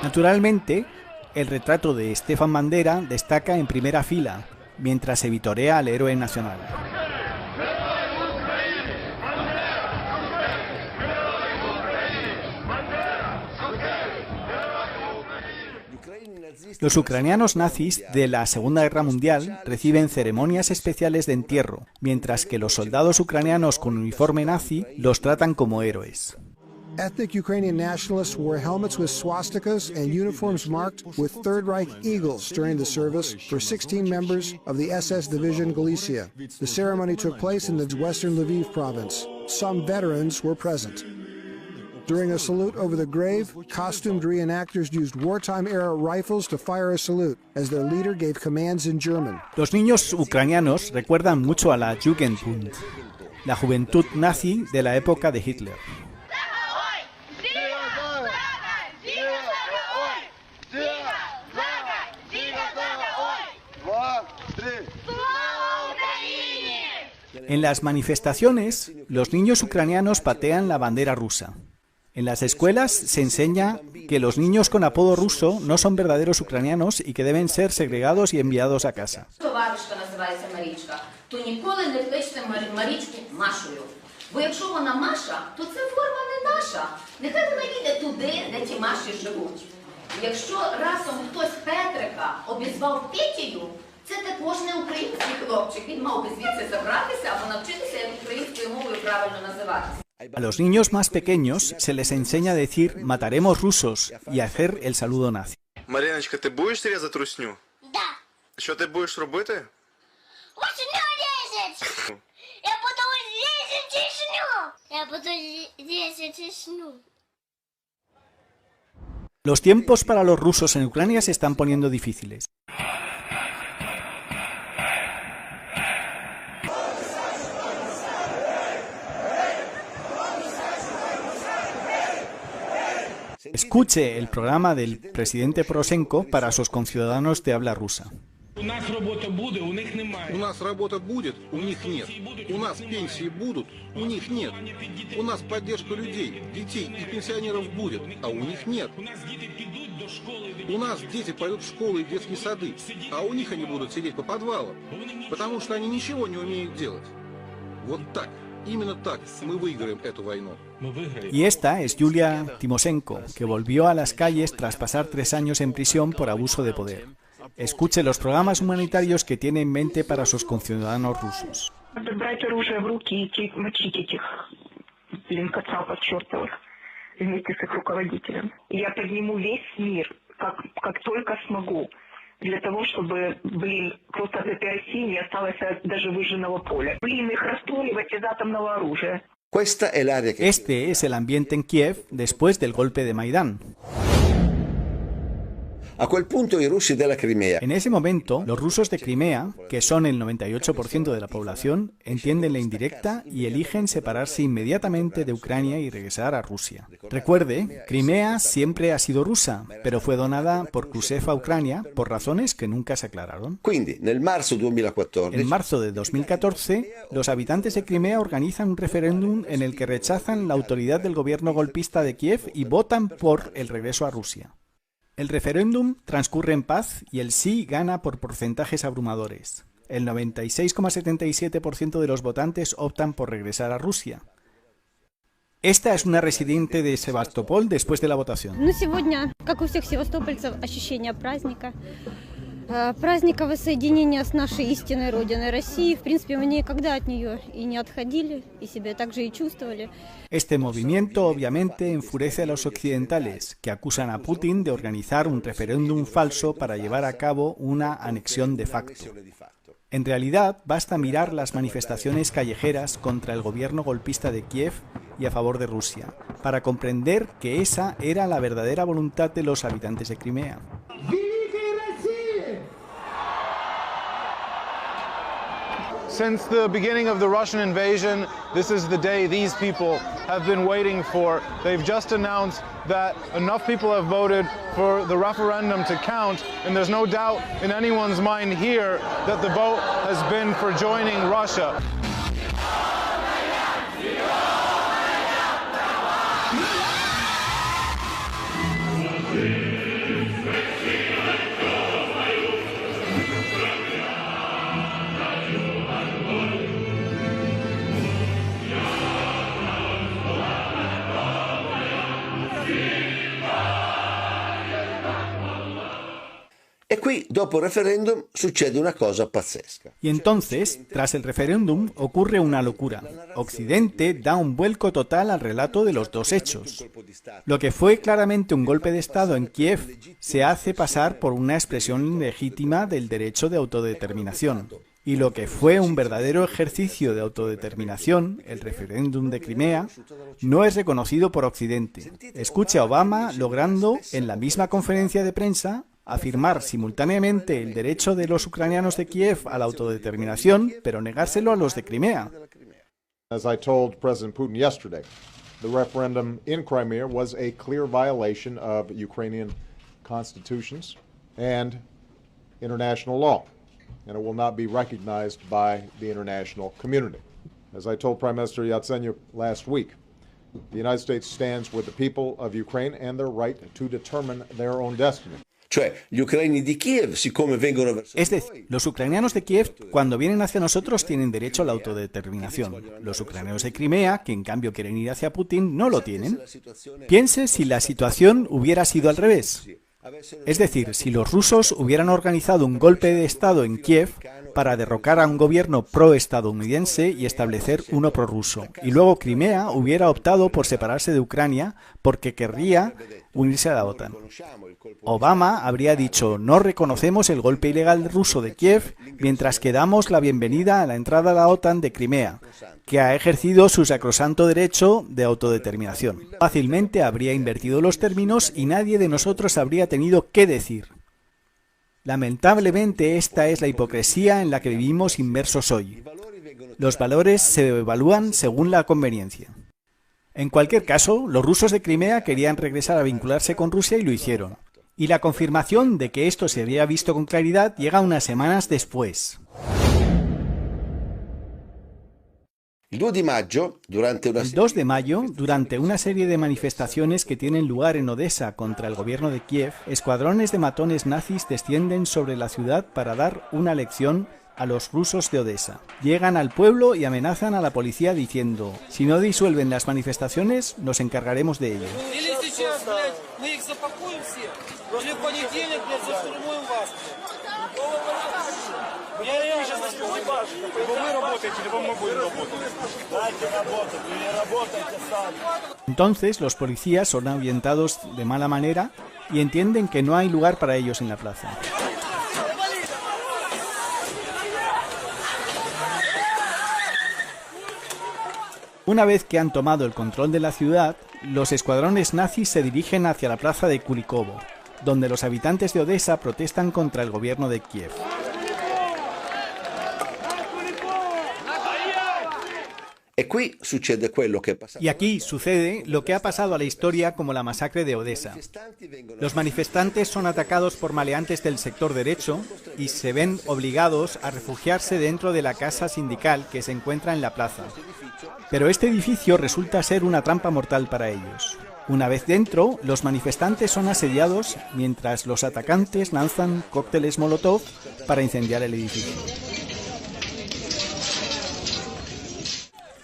Naturalmente, el retrato de Stefan Bandera destaca en primera fila, mientras se vitorea al héroe nacional. Los ucranianos nazis de la Segunda Guerra Mundial reciben ceremonias especiales de entierro, mientras que los soldados ucranianos con uniforme nazi los tratan como héroes. Ethnic Ukrainian nationalists wore helmets with swastikas and uniforms marked with Third Reich eagles during the service for 16 members of the SS Division Galicia. The ceremony took place in the western Lviv province. Some veterans were present. During a salute over the grave, costumed reenactors used wartime-era rifles to fire a salute, as their leader gave commands in German. Los niños ucranianos recuerdan mucho a la Jugendbund, la juventud nazi de la época de Hitler. En las manifestaciones, los niños ucranianos patean la bandera rusa. En las escuelas se enseña que los niños con apodo ruso no son verdaderos ucranianos y que deben ser segregados y enviados a casa. Це також не український хлопчик. Він мав би звідси забратися або навчитися, як українською мовою правильно називатися. A los niños más pequeños se les enseña a decir mataremos rusos y a hacer el saludo nazi. Мариночка, ти будеш різати русню? Да. Що ти будеш робити? Русню різати. Я буду різати русню. Я буду різати русню. Los tiempos para los rusos en Ucrania se están poniendo difíciles. Escuche el programa del presidente Poroshenko para sus conciudadanos de habla rusa. У нас работа будет, у них немає. У нас работа будет, у них нет. У нас пенсии будут, у них нет. У нас поддержка людей, детей и пенсионеров будет, а у них нет. У нас дети пойдут в школы и детские сады, а у них они будут сидеть по подвалам, потому что они ничего не умеют делать. Вот так, именно так мы выиграем эту войну. Y esta es Yulia Timoshenko, que volvió a las calles tras pasar 3 años en prisión por abuso de poder. Escuche los programas humanitarios que tiene en mente para sus conciudadanos rusos. Брать оружие в руки и идти мочить этих, кацапов чертовых вместе с их руководителем. Я подниму весь мир, как только смогу, для того, чтобы, просто от этой России не осталось даже выжженного поля. Их расстреливать из атомного оружия. Este es el ambiente en Kiev después del golpe de Maidán. En ese momento, los rusos de Crimea, que son el 98% de la población, entienden la indirecta y eligen separarse inmediatamente de Ucrania y regresar a Rusia. Recuerde, Crimea siempre ha sido rusa, pero fue donada por Khrushchev a Ucrania por razones que nunca se aclararon. En marzo de 2014, los habitantes de Crimea organizan un referéndum en el que rechazan la autoridad del gobierno golpista de Kiev y votan por el regreso a Rusia. El referéndum transcurre en paz y el sí gana por porcentajes abrumadores. El 96,77% de los votantes optan por regresar a Rusia. Esta es una residente de Sebastopol después de la votación. Сегодня, как у всех севастопольцев, ощущение праздника. Праздника воссоединения с нашей истинной родиной России. В принципе, мы никогда от нее и не отходили, и себя также и чувствовали. Este movimiento obviamente enfurece a los occidentales, que acusan a Putin de organizar un referéndum falso para llevar a cabo una anexión de facto. En realidad, basta mirar las manifestaciones callejeras contra el gobierno golpista de Kiev y a favor de Rusia, para comprender que esa era la verdadera voluntad de los habitantes de Crimea. Since the beginning of the Russian invasion, this is the day these people have been waiting for. They've just announced that enough people have voted for the referendum to count, and there's no doubt in anyone's mind here that the vote has been for joining Russia. E qui, dopo il referendum, succede una cosa pazzesca. Y entonces, tras el referéndum, ocurre una locura. Occidente da un vuelco total al relato de los dos hechos. Lo que fue claramente un golpe de Estado en Kiev se hace pasar por una expresión legítima del derecho de autodeterminación. Y lo que fue un verdadero ejercicio de autodeterminación, el referéndum de Crimea, no es reconocido por Occidente. Escuche a Obama logrando, en la misma conferencia de prensa, afirmar simultáneamente el derecho de los ucranianos de Kiev a la autodeterminación, pero negárselo a los de Crimea. As I told President Putin yesterday, the referendum in Crimea was a clear violation of Ukrainian constitutions and international law, and it will not be recognized by the international community. As I told Prime Minister Yatsenyuk last week, the United States stands with the people of Ukraine and their right to determine their own destiny. Es decir, los ucranianos de Kiev, cuando vienen hacia nosotros, tienen derecho a la autodeterminación. Los ucranianos de Crimea, que en cambio quieren ir hacia Putin, no lo tienen. Piense si la situación hubiera sido al revés. Es decir, si los rusos hubieran organizado un golpe de Estado en Kiev para derrocar a un gobierno pro-estadounidense y establecer uno prorruso, y luego Crimea hubiera optado por separarse de Ucrania porque querría unirse a la OTAN. Obama habría dicho: no reconocemos el golpe ilegal ruso de Kiev mientras que damos la bienvenida a la entrada a la OTAN de Crimea, que ha ejercido su sacrosanto derecho de autodeterminación. Fácilmente habría invertido los términos y nadie de nosotros habría tenido qué decir. Lamentablemente esta es la hipocresía en la que vivimos inmersos hoy. Los valores se evalúan según la conveniencia. En cualquier caso, los rusos de Crimea querían regresar a vincularse con Rusia y lo hicieron. Y la confirmación de que esto se había visto con claridad llega unas semanas después. El 2 de mayo, durante una serie de manifestaciones que tienen lugar en Odessa contra el gobierno de Kiev, escuadrones de matones nazis descienden sobre la ciudad para dar una lección a los rusos de Odessa. Llegan al pueblo y amenazan a la policía diciendo: si no disuelven las manifestaciones, nos encargaremos de ello. Entonces los policías son ahuyentados de mala manera y entienden que no hay lugar para ellos en la plaza. Una vez que han tomado el control de la ciudad, los escuadrones nazis se dirigen hacia la plaza de Kulikovo, donde los habitantes de Odessa protestan contra el gobierno de Kiev. Y aquí sucede lo que ha pasado a la historia como la masacre de Odessa. Los manifestantes son atacados por maleantes del sector derecho y se ven obligados a refugiarse dentro de la casa sindical que se encuentra en la plaza. Pero este edificio resulta ser una trampa mortal para ellos. Una vez dentro, los manifestantes son asediados mientras los atacantes lanzan cócteles Molotov para incendiar el edificio.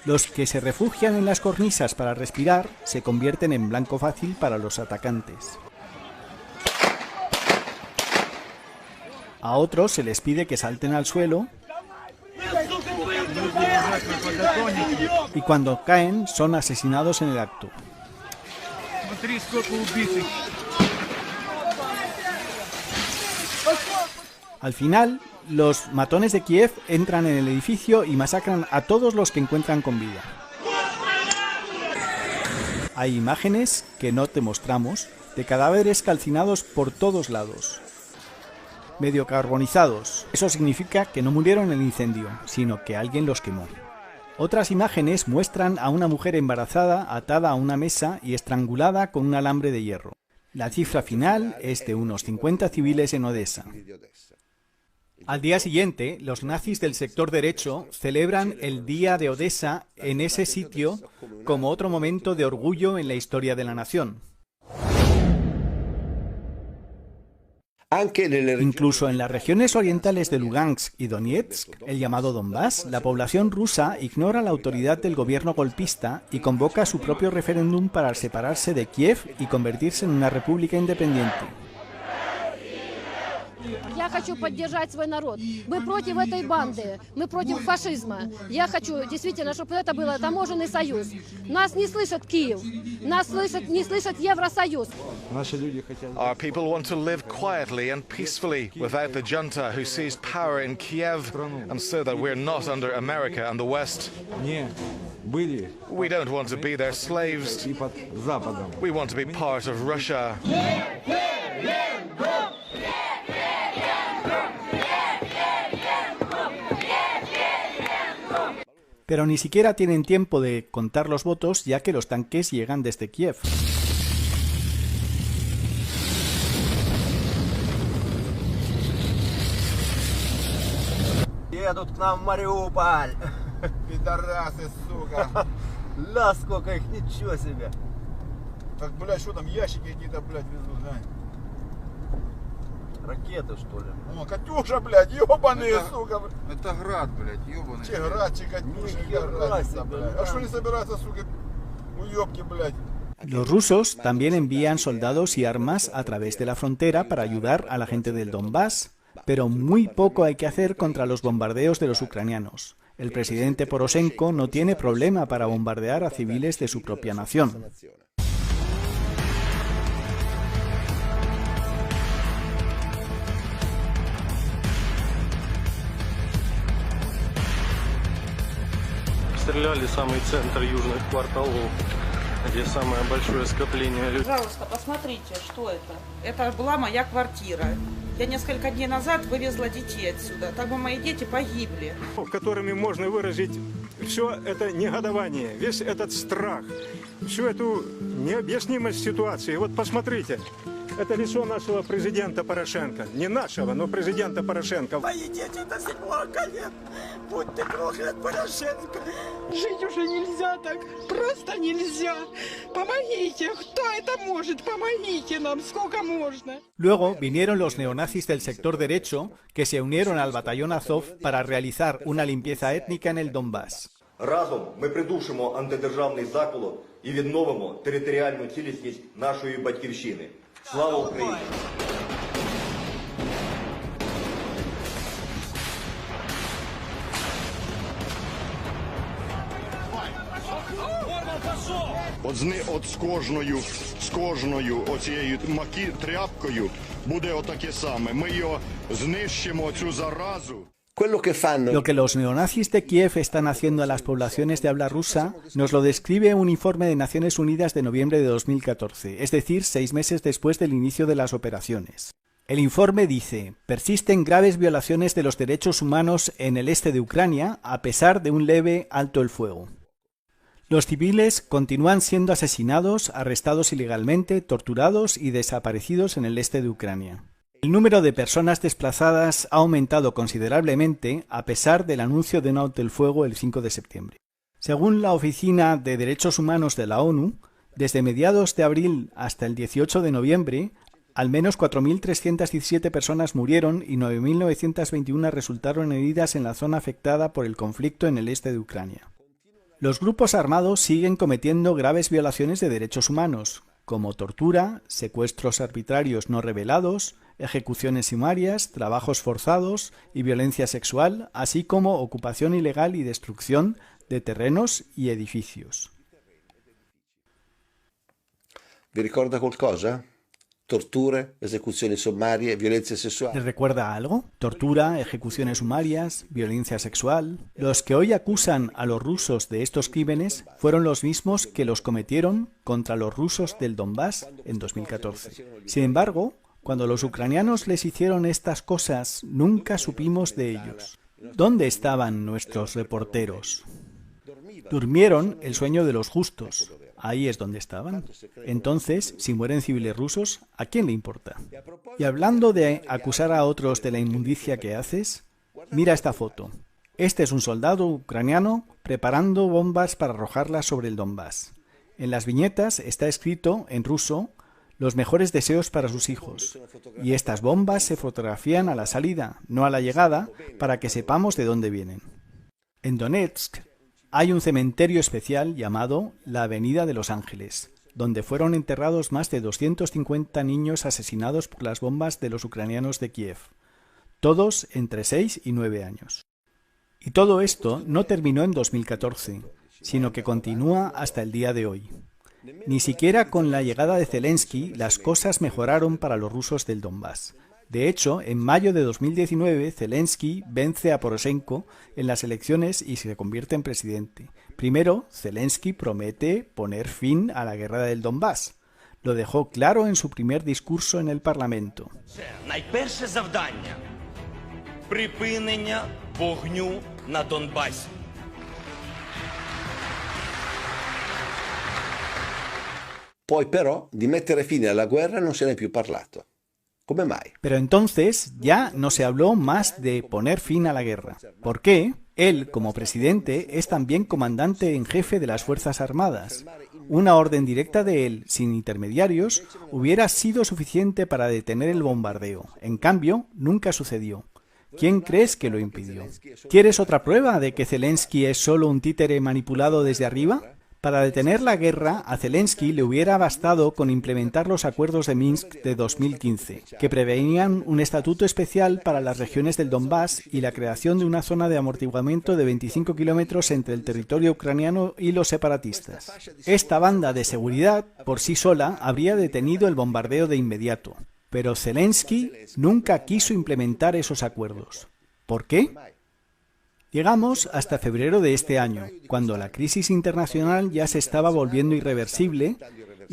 Los que se refugian en las cornisas para respirar se convierten en blanco fácil para los atacantes. A otros se les pide que salten al suelo y cuando caen son asesinados en el acto. Al final, los matones de Kiev entran en el edificio y masacran a todos los que encuentran con vida. Hay imágenes que no te mostramos de cadáveres calcinados por todos lados, medio carbonizados. Eso significa que no murieron en el incendio, sino que alguien los quemó. Otras imágenes muestran a una mujer embarazada atada a una mesa y estrangulada con un alambre de hierro. La cifra final es de unos 50 civiles en Odessa. Al día siguiente, los nazis del sector derecho celebran el Día de Odessa en ese sitio como otro momento de orgullo en la historia de la nación. Incluso en las regiones orientales de Lugansk y Donetsk, el llamado Donbass, la población rusa ignora la autoridad del gobierno golpista y convoca su propio referéndum para separarse de Kiev y convertirse en una república independiente. Я хочу поддержать свой народ. Мы против этой банды, мы против фашизма. Я хочу действительно, чтобы это был таможенный союз. Нас не слышит Киев, нас не слышит Евросоюз. Our people want to live quietly and peacefully without the junta who seized power in Kiev, and so that we're not under America and the West. We don't want to be their slaves. We want to be part of Russia. Pero ni siquiera tienen tiempo de contar los votos, ya que los tanques llegan desde Kiev. Едут к нам в Мариуполь. Пидорасы, сука. Ла, сколько их, ничего себе. Так, блядь, что там, ящики какие-то, блядь, везут, да? Ракеты, что ли? О, Катюша, блядь, ёбаные, сука. Это град, блядь, ёбаный. Че град, че Катюша, разница, блядь. А что не собираются, сука, уёбки, блядь? Los rusos también envían soldados y armas a través de la frontera para ayudar a la gente del Donbass, pero muy poco hay que hacer contra los bombardeos de los ucranianos. El presidente Poroshenko no tiene problema para bombardear a civiles de su propia nación. Стреляли самый центр южных кварталов, где самое большое скопление людей. Пожалуйста, посмотрите, что это. Это была моя квартира. Я несколько дней назад вывезла детей отсюда. Так бы мои дети погибли. Которыми можно выразить все это негодование, весь этот страх, всю эту необъяснимость ситуации. Вот посмотрите, Это лицо нашего президента Порошенко. Не нашего, но президента Порошенко. Мои дети до 7 колен. Будь ты проклят, Порошенко. Жить уже нельзя так. Просто нельзя. Помогите. Кто это может? Помогите нам. Сколько можно? Luego vinieron los neonazis del sector derecho que se unieron al batallón Azov para realizar una limpieza étnica en el Donbass. Разом ми придушимо антидержавний заколот і відновимо територіальну цілісність нашої батьківщини. Слава Україні! От з кожною оцією тряпкою буде отаке саме. Ми його знищимо, цю заразу. Lo que los neonazis de Kiev están haciendo a las poblaciones de habla rusa nos lo describe un informe de Naciones Unidas de noviembre de 2014, es decir, 6 meses después del inicio de las operaciones. El informe dice: persisten graves violaciones de los derechos humanos en el este de Ucrania a pesar de un leve alto el fuego. Los civiles continúan siendo asesinados, arrestados ilegalmente, torturados y desaparecidos en el este de Ucrania. El número de personas desplazadas ha aumentado considerablemente a pesar del anuncio de un alto el fuego el 5 de septiembre. Según la Oficina de Derechos Humanos de la ONU, desde mediados de abril hasta el 18 de noviembre, al menos 4.317 personas murieron y 9.921 resultaron heridas en la zona afectada por el conflicto en el este de Ucrania. Los grupos armados siguen cometiendo graves violaciones de derechos humanos, como tortura, secuestros arbitrarios no revelados, ejecuciones sumarias, trabajos forzados y violencia sexual, así como ocupación ilegal y destrucción de terrenos y edificios. Vi ricorda qualcosa? Torture, esecuzioni sommarie, violenza sessuale. ¿Les recuerda algo? Tortura, ejecuciones sumarias, violencia sexual. Los que hoy acusan a los rusos de estos crímenes fueron los mismos que los cometieron contra los rusos del Donbass en 2014. Sin embargo, cuando los ucranianos les hicieron estas cosas, nunca supimos de ellos. ¿Dónde estaban nuestros reporteros? Durmieron el sueño de los justos. Ahí es donde estaban. Entonces, si mueren civiles rusos, ¿a quién le importa? Y hablando de acusar a otros de la inmundicia que haces, mira esta foto. Este es un soldado ucraniano preparando bombas para arrojarlas sobre el Donbass. En las viñetas está escrito en ruso los mejores deseos para sus hijos. Y estas bombas se fotografían a la salida, no a la llegada, para que sepamos de dónde vienen. En Donetsk hay un cementerio especial llamado la Avenida de los Ángeles, donde fueron enterrados más de 250 niños asesinados por las bombas de los ucranianos de Kiev, todos entre 6 y 9 años. Y todo esto no terminó en 2014, sino que continúa hasta el día de hoy. Ni siquiera con la llegada de Zelensky las cosas mejoraron para los rusos del Donbass. De hecho, en mayo de 2019, Zelensky vence a Poroshenko en las elecciones y se convierte en presidente. Primero, Zelensky promete poner fin a la guerra del Donbass. Lo dejó claro en su primer discurso en el Parlamento. Найперше завдання – припинення вогню на Донбасі. Poi però di mettere fine alla guerra non se ne è più parlato. ¿Come mai? Pero entonces ya no se habló más de poner fin a la guerra. ¿Por qué? Él, como presidente, es también comandante en jefe de las Fuerzas Armadas. Una orden directa de él, sin intermediarios, hubiera sido suficiente para detener el bombardeo. En cambio, nunca sucedió. ¿Quién crees que lo impidió? ¿Quieres otra prueba de que Zelensky es solo un títere manipulado desde arriba? Para detener la guerra, a Zelensky le hubiera bastado con implementar los acuerdos de Minsk de 2015, que preveían un estatuto especial para las regiones del Donbass y la creación de una zona de amortiguamiento de 25 kilómetros entre el territorio ucraniano y los separatistas. Esta banda de seguridad, por sí sola, habría detenido el bombardeo de inmediato, pero Zelensky nunca quiso implementar esos acuerdos. ¿Por qué? Llegamos hasta febrero de este año, cuando la crisis internacional ya se estaba volviendo irreversible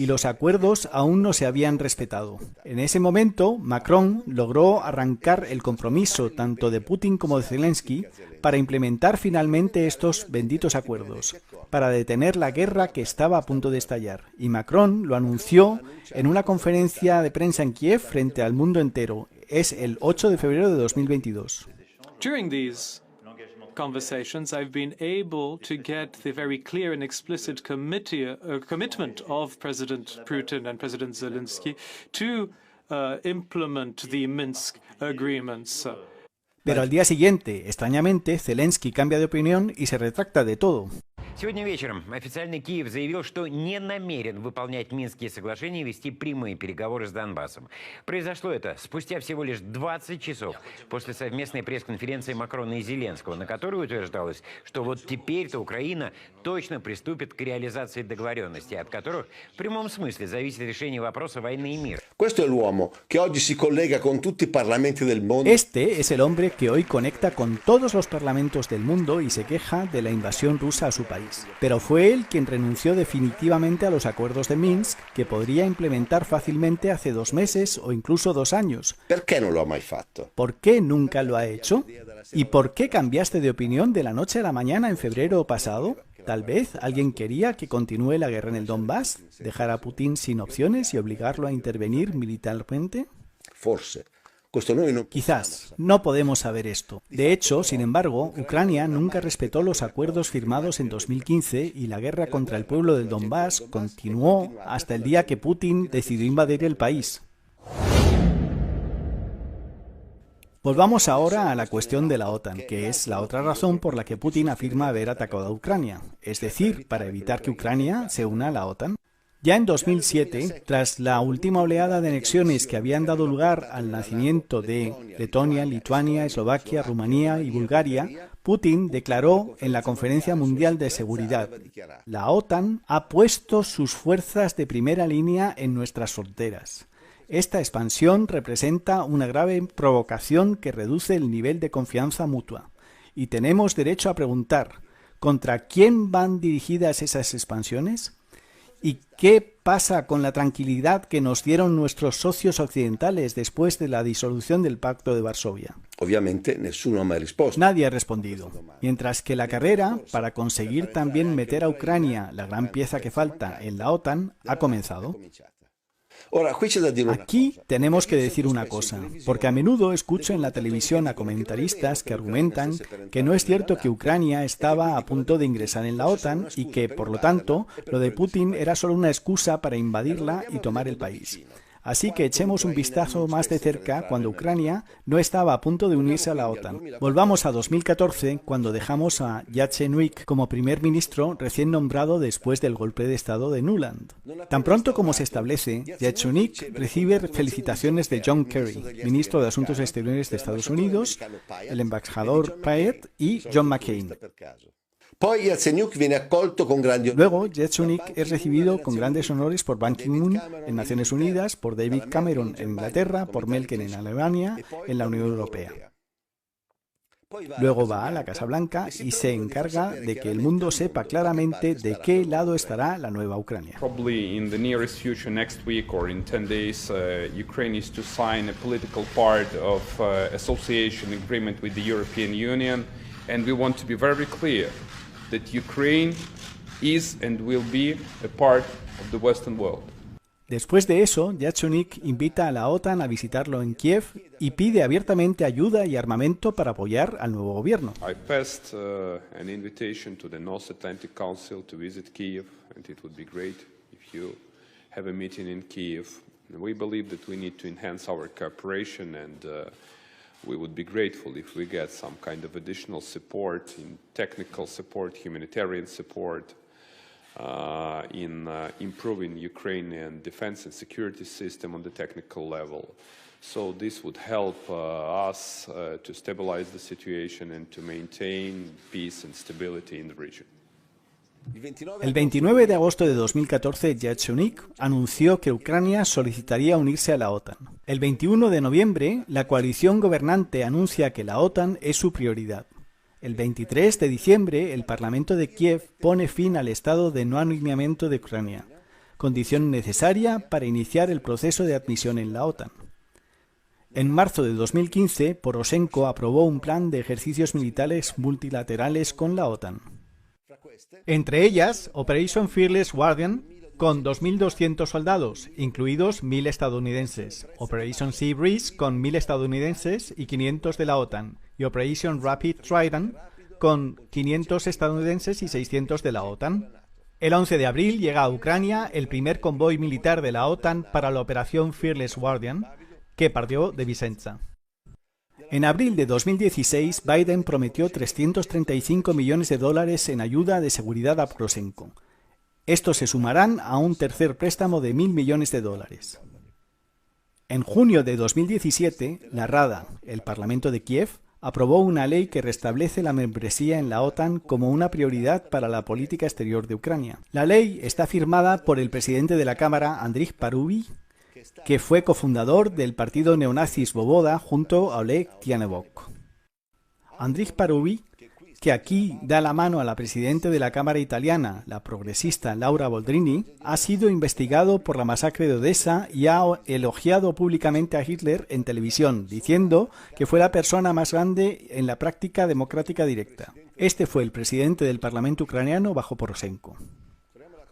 y los acuerdos aún no se habían respetado. En ese momento, Macron logró arrancar el compromiso tanto de Putin como de Zelensky para implementar finalmente estos benditos acuerdos, para detener la guerra que estaba a punto de estallar. Y Macron lo anunció en una conferencia de prensa en Kiev frente al mundo entero. Es el 8 de febrero de 2022. During these conversations, I've been able to get the very clear and explicit commitment of President Putin and President Zelensky to implement the Minsk agreements. Pero al día siguiente, extrañamente, Zelensky cambia de opinión y se retracta de todo. Сегодня вечером официальный Киев заявил, что не намерен выполнять Минские соглашения и вести прямые переговоры с Донбассом. Произошло это спустя всего лишь 20 часов после совместной пресс-конференции Макрона и Зеленского, на которой утверждалось, что вот теперь-то Украина точно приступит к реализации договоренностей, от которых в прямом смысле зависит решение вопроса войны и мира. Questo è l'uomo che oggi si collega con tutti i parlamenti del mondo. Este es el hombre que hoy conecta con todos los parlamentos del mundo y se queja de la invasión rusa a su país. Pero fue él quien renunció definitivamente a los acuerdos de Minsk, que podría implementar fácilmente hace 2 meses o incluso 2 años. ¿Por qué no lo ha mai fatto? ¿Por qué nunca lo ha hecho? ¿Y por qué cambiaste de opinión de la noche a la mañana en febrero pasado? Tal vez alguien quería que continúe la guerra en el Donbass, dejar a Putin sin opciones y obligarlo a intervenir militarmente. Forse. Quizás, no podemos saber esto. De hecho, sin embargo, Ucrania nunca respetó los acuerdos firmados en 2015 y la guerra contra el pueblo del Donbass continuó hasta el día que Putin decidió invadir el país. Volvamos ahora a la cuestión de la OTAN, que es la otra razón por la que Putin afirma haber atacado a Ucrania, es decir, para evitar que Ucrania se una a la OTAN. Ya en 2007, tras la última oleada de anexiones que habían dado lugar al nacimiento de Letonia, Lituania, Eslovaquia, Rumanía y Bulgaria, Putin declaró en la Conferencia Mundial de Seguridad: la OTAN ha puesto sus fuerzas de primera línea en nuestras fronteras. Esta expansión representa una grave provocación que reduce el nivel de confianza mutua. Y tenemos derecho a preguntar, ¿contra quién van dirigidas esas expansiones? ¿Y qué pasa con la tranquilidad que nos dieron nuestros socios occidentales después de la disolución del Pacto de Varsovia? Obviamente, nessuno ha mai risposto. Nadie ha respondido. Mientras que la carrera para conseguir también meter a Ucrania, la gran pieza que falta, en la OTAN, ha comenzado. Aquí tenemos que decir una cosa, porque a menudo escucho en la televisión a comentaristas que argumentan que no es cierto que Ucrania estaba a punto de ingresar en la OTAN y que, por lo tanto, lo de Putin era solo una excusa para invadirla y tomar el país. Así que echemos un vistazo más de cerca cuando Ucrania no estaba a punto de unirse a la OTAN. Volvamos a 2014, cuando dejamos a Yatsenyuk como primer ministro recién nombrado después del golpe de estado de Nuland. Tan pronto como se establece, Yatsenyuk recibe felicitaciones de John Kerry, ministro de Asuntos Exteriores de Estados Unidos, el embajador Payet y John McCain. Luego, Yatsenyuk es recibido con grandes honores por Ban Ki-moon en Naciones Unidas, por David Cameron en Inglaterra, por Merkel en Alemania, en la Unión Europea. Luego va a la Casa Blanca y se encarga de que el mundo sepa claramente de qué lado estará la nueva Ucrania. Probably in the nearest future, next week or in 10 days, Ukraine is to sign a political part of association agreement with the European Union, and we want to be very clear that Ukraine is and will be a part of the Western world. Después de eso, Yatsenyuk invita a la OTAN a visitarlo en Kiev y pide abiertamente ayuda y armamento para apoyar al nuevo gobierno. I passed an invitation to the North Atlantic Council to visit Kiev, and it would be great if you have a meeting in Kiev. We believe that we need to enhance our cooperation, and we would be grateful if we get some kind of additional support in technical support, humanitarian support, in improving Ukrainian defense and security system on the technical level. So this would help us to stabilize the situation and to maintain peace and stability in the region. El 29 de agosto de 2014, Yatsenyuk anunció que Ucrania solicitaría unirse a la OTAN. El 21 de noviembre, la coalición gobernante anuncia que la OTAN es su prioridad. El 23 de diciembre, el Parlamento de Kiev pone fin al estado de no alineamiento de Ucrania. condición necesaria para iniciar el proceso de admisión en la OTAN. En marzo de 2015, Poroshenko aprobó un plan de ejercicios militares multilaterales con la OTAN. Entre ellas, Operation Fearless Guardian, con 2.200 soldados, incluidos 1.000 estadounidenses, Operation Sea Breeze, con 1.000 estadounidenses y 500 de la OTAN, y Operation Rapid Trident, con 500 estadounidenses y 600 de la OTAN. El 11 de abril llega a Ucrania el primer convoy militar de la OTAN para la Operación Fearless Guardian, que partió de Vicenza. En abril de 2016, Biden prometió $335 millones en ayuda de seguridad a Poroshenko. Estos se sumarán a un tercer préstamo de $1.000 millones. En junio de 2017, la Rada, el Parlamento de Kiev, aprobó una ley que restablece la membresía en la OTAN como una prioridad para la política exterior de Ucrania. La ley está firmada por el presidente de la Cámara, Andriy Parubiy, que fue cofundador del partido neonazi Svoboda junto a Oleg Tianevok. Andriy Parubiy, que aquí da la mano a la presidenta de la Cámara italiana, la progresista Laura Boldrini, ha sido investigado por la masacre de Odessa y ha elogiado públicamente a Hitler en televisión, diciendo que fue la persona más grande en la práctica democrática directa. Este fue el presidente del Parlamento ucraniano bajo Poroshenko.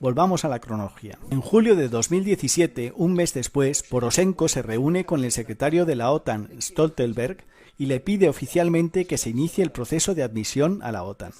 Volvamos a la cronología. En julio de 2017, un mes después, Poroshenko se reúne con el secretario de la OTAN, Stoltenberg, y le pide oficialmente que se inicie el proceso de admisión a la OTAN.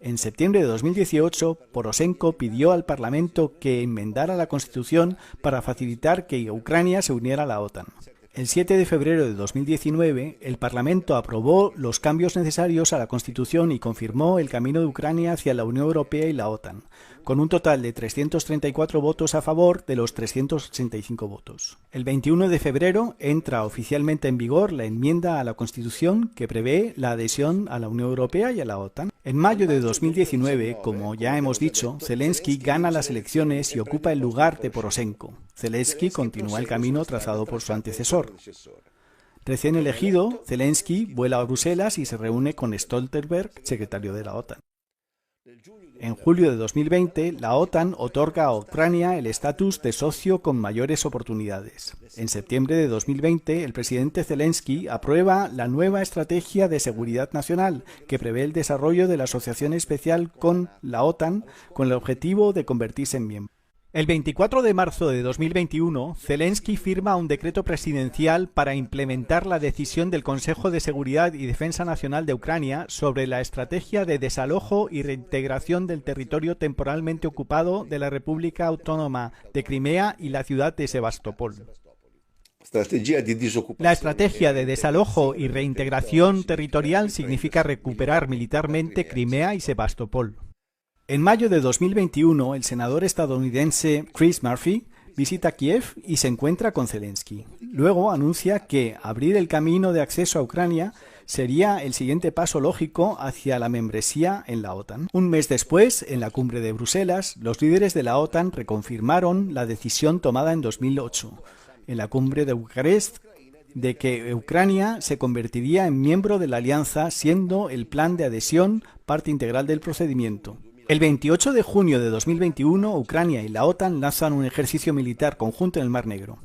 En septiembre de 2018, Poroshenko pidió al Parlamento que enmendara la Constitución para facilitar que Ucrania se uniera a la OTAN. El 7 de febrero de 2019, el Parlamento aprobó los cambios necesarios a la Constitución y confirmó el camino de Ucrania hacia la Unión Europea y la OTAN, con un total de 334 votos a favor de los 385 votos. El 21 de febrero entra oficialmente en vigor la enmienda a la Constitución que prevé la adhesión a la Unión Europea y a la OTAN. En mayo de 2019, como ya hemos dicho, Zelensky gana las elecciones y ocupa el lugar de Poroshenko. Zelensky continúa el camino trazado por su antecesor. Recién elegido, Zelensky vuela a Bruselas y se reúne con Stoltenberg, secretario de la OTAN. En julio de 2020, la OTAN otorga a Ucrania el estatus de socio con mayores oportunidades. En septiembre de 2020, el presidente Zelensky aprueba la nueva Estrategia de Seguridad Nacional, que prevé el desarrollo de la asociación especial con la OTAN con el objetivo de convertirse en miembro. El 24 de marzo de 2021, Zelensky firma un decreto presidencial para implementar la decisión del Consejo de Seguridad y Defensa Nacional de Ucrania sobre la estrategia de desalojo y reintegración del territorio temporalmente ocupado de la República Autónoma de Crimea y la ciudad de Sebastopol. La estrategia de desalojo y reintegración territorial significa recuperar militarmente Crimea y Sebastopol. En mayo de 2021, el senador estadounidense Chris Murphy visita Kiev y se encuentra con Zelensky. Luego anuncia que abrir el camino de acceso a Ucrania sería el siguiente paso lógico hacia la membresía en la OTAN. Un mes después, en la cumbre de Bruselas, los líderes de la OTAN reconfirmaron la decisión tomada en 2008, en la cumbre de Bucarest, de que Ucrania se convertiría en miembro de la alianza, siendo el plan de adhesión parte integral del procedimiento. El 28 de junio de 2021, Ucrania y la OTAN lanzan un ejercicio militar conjunto en el Mar Negro.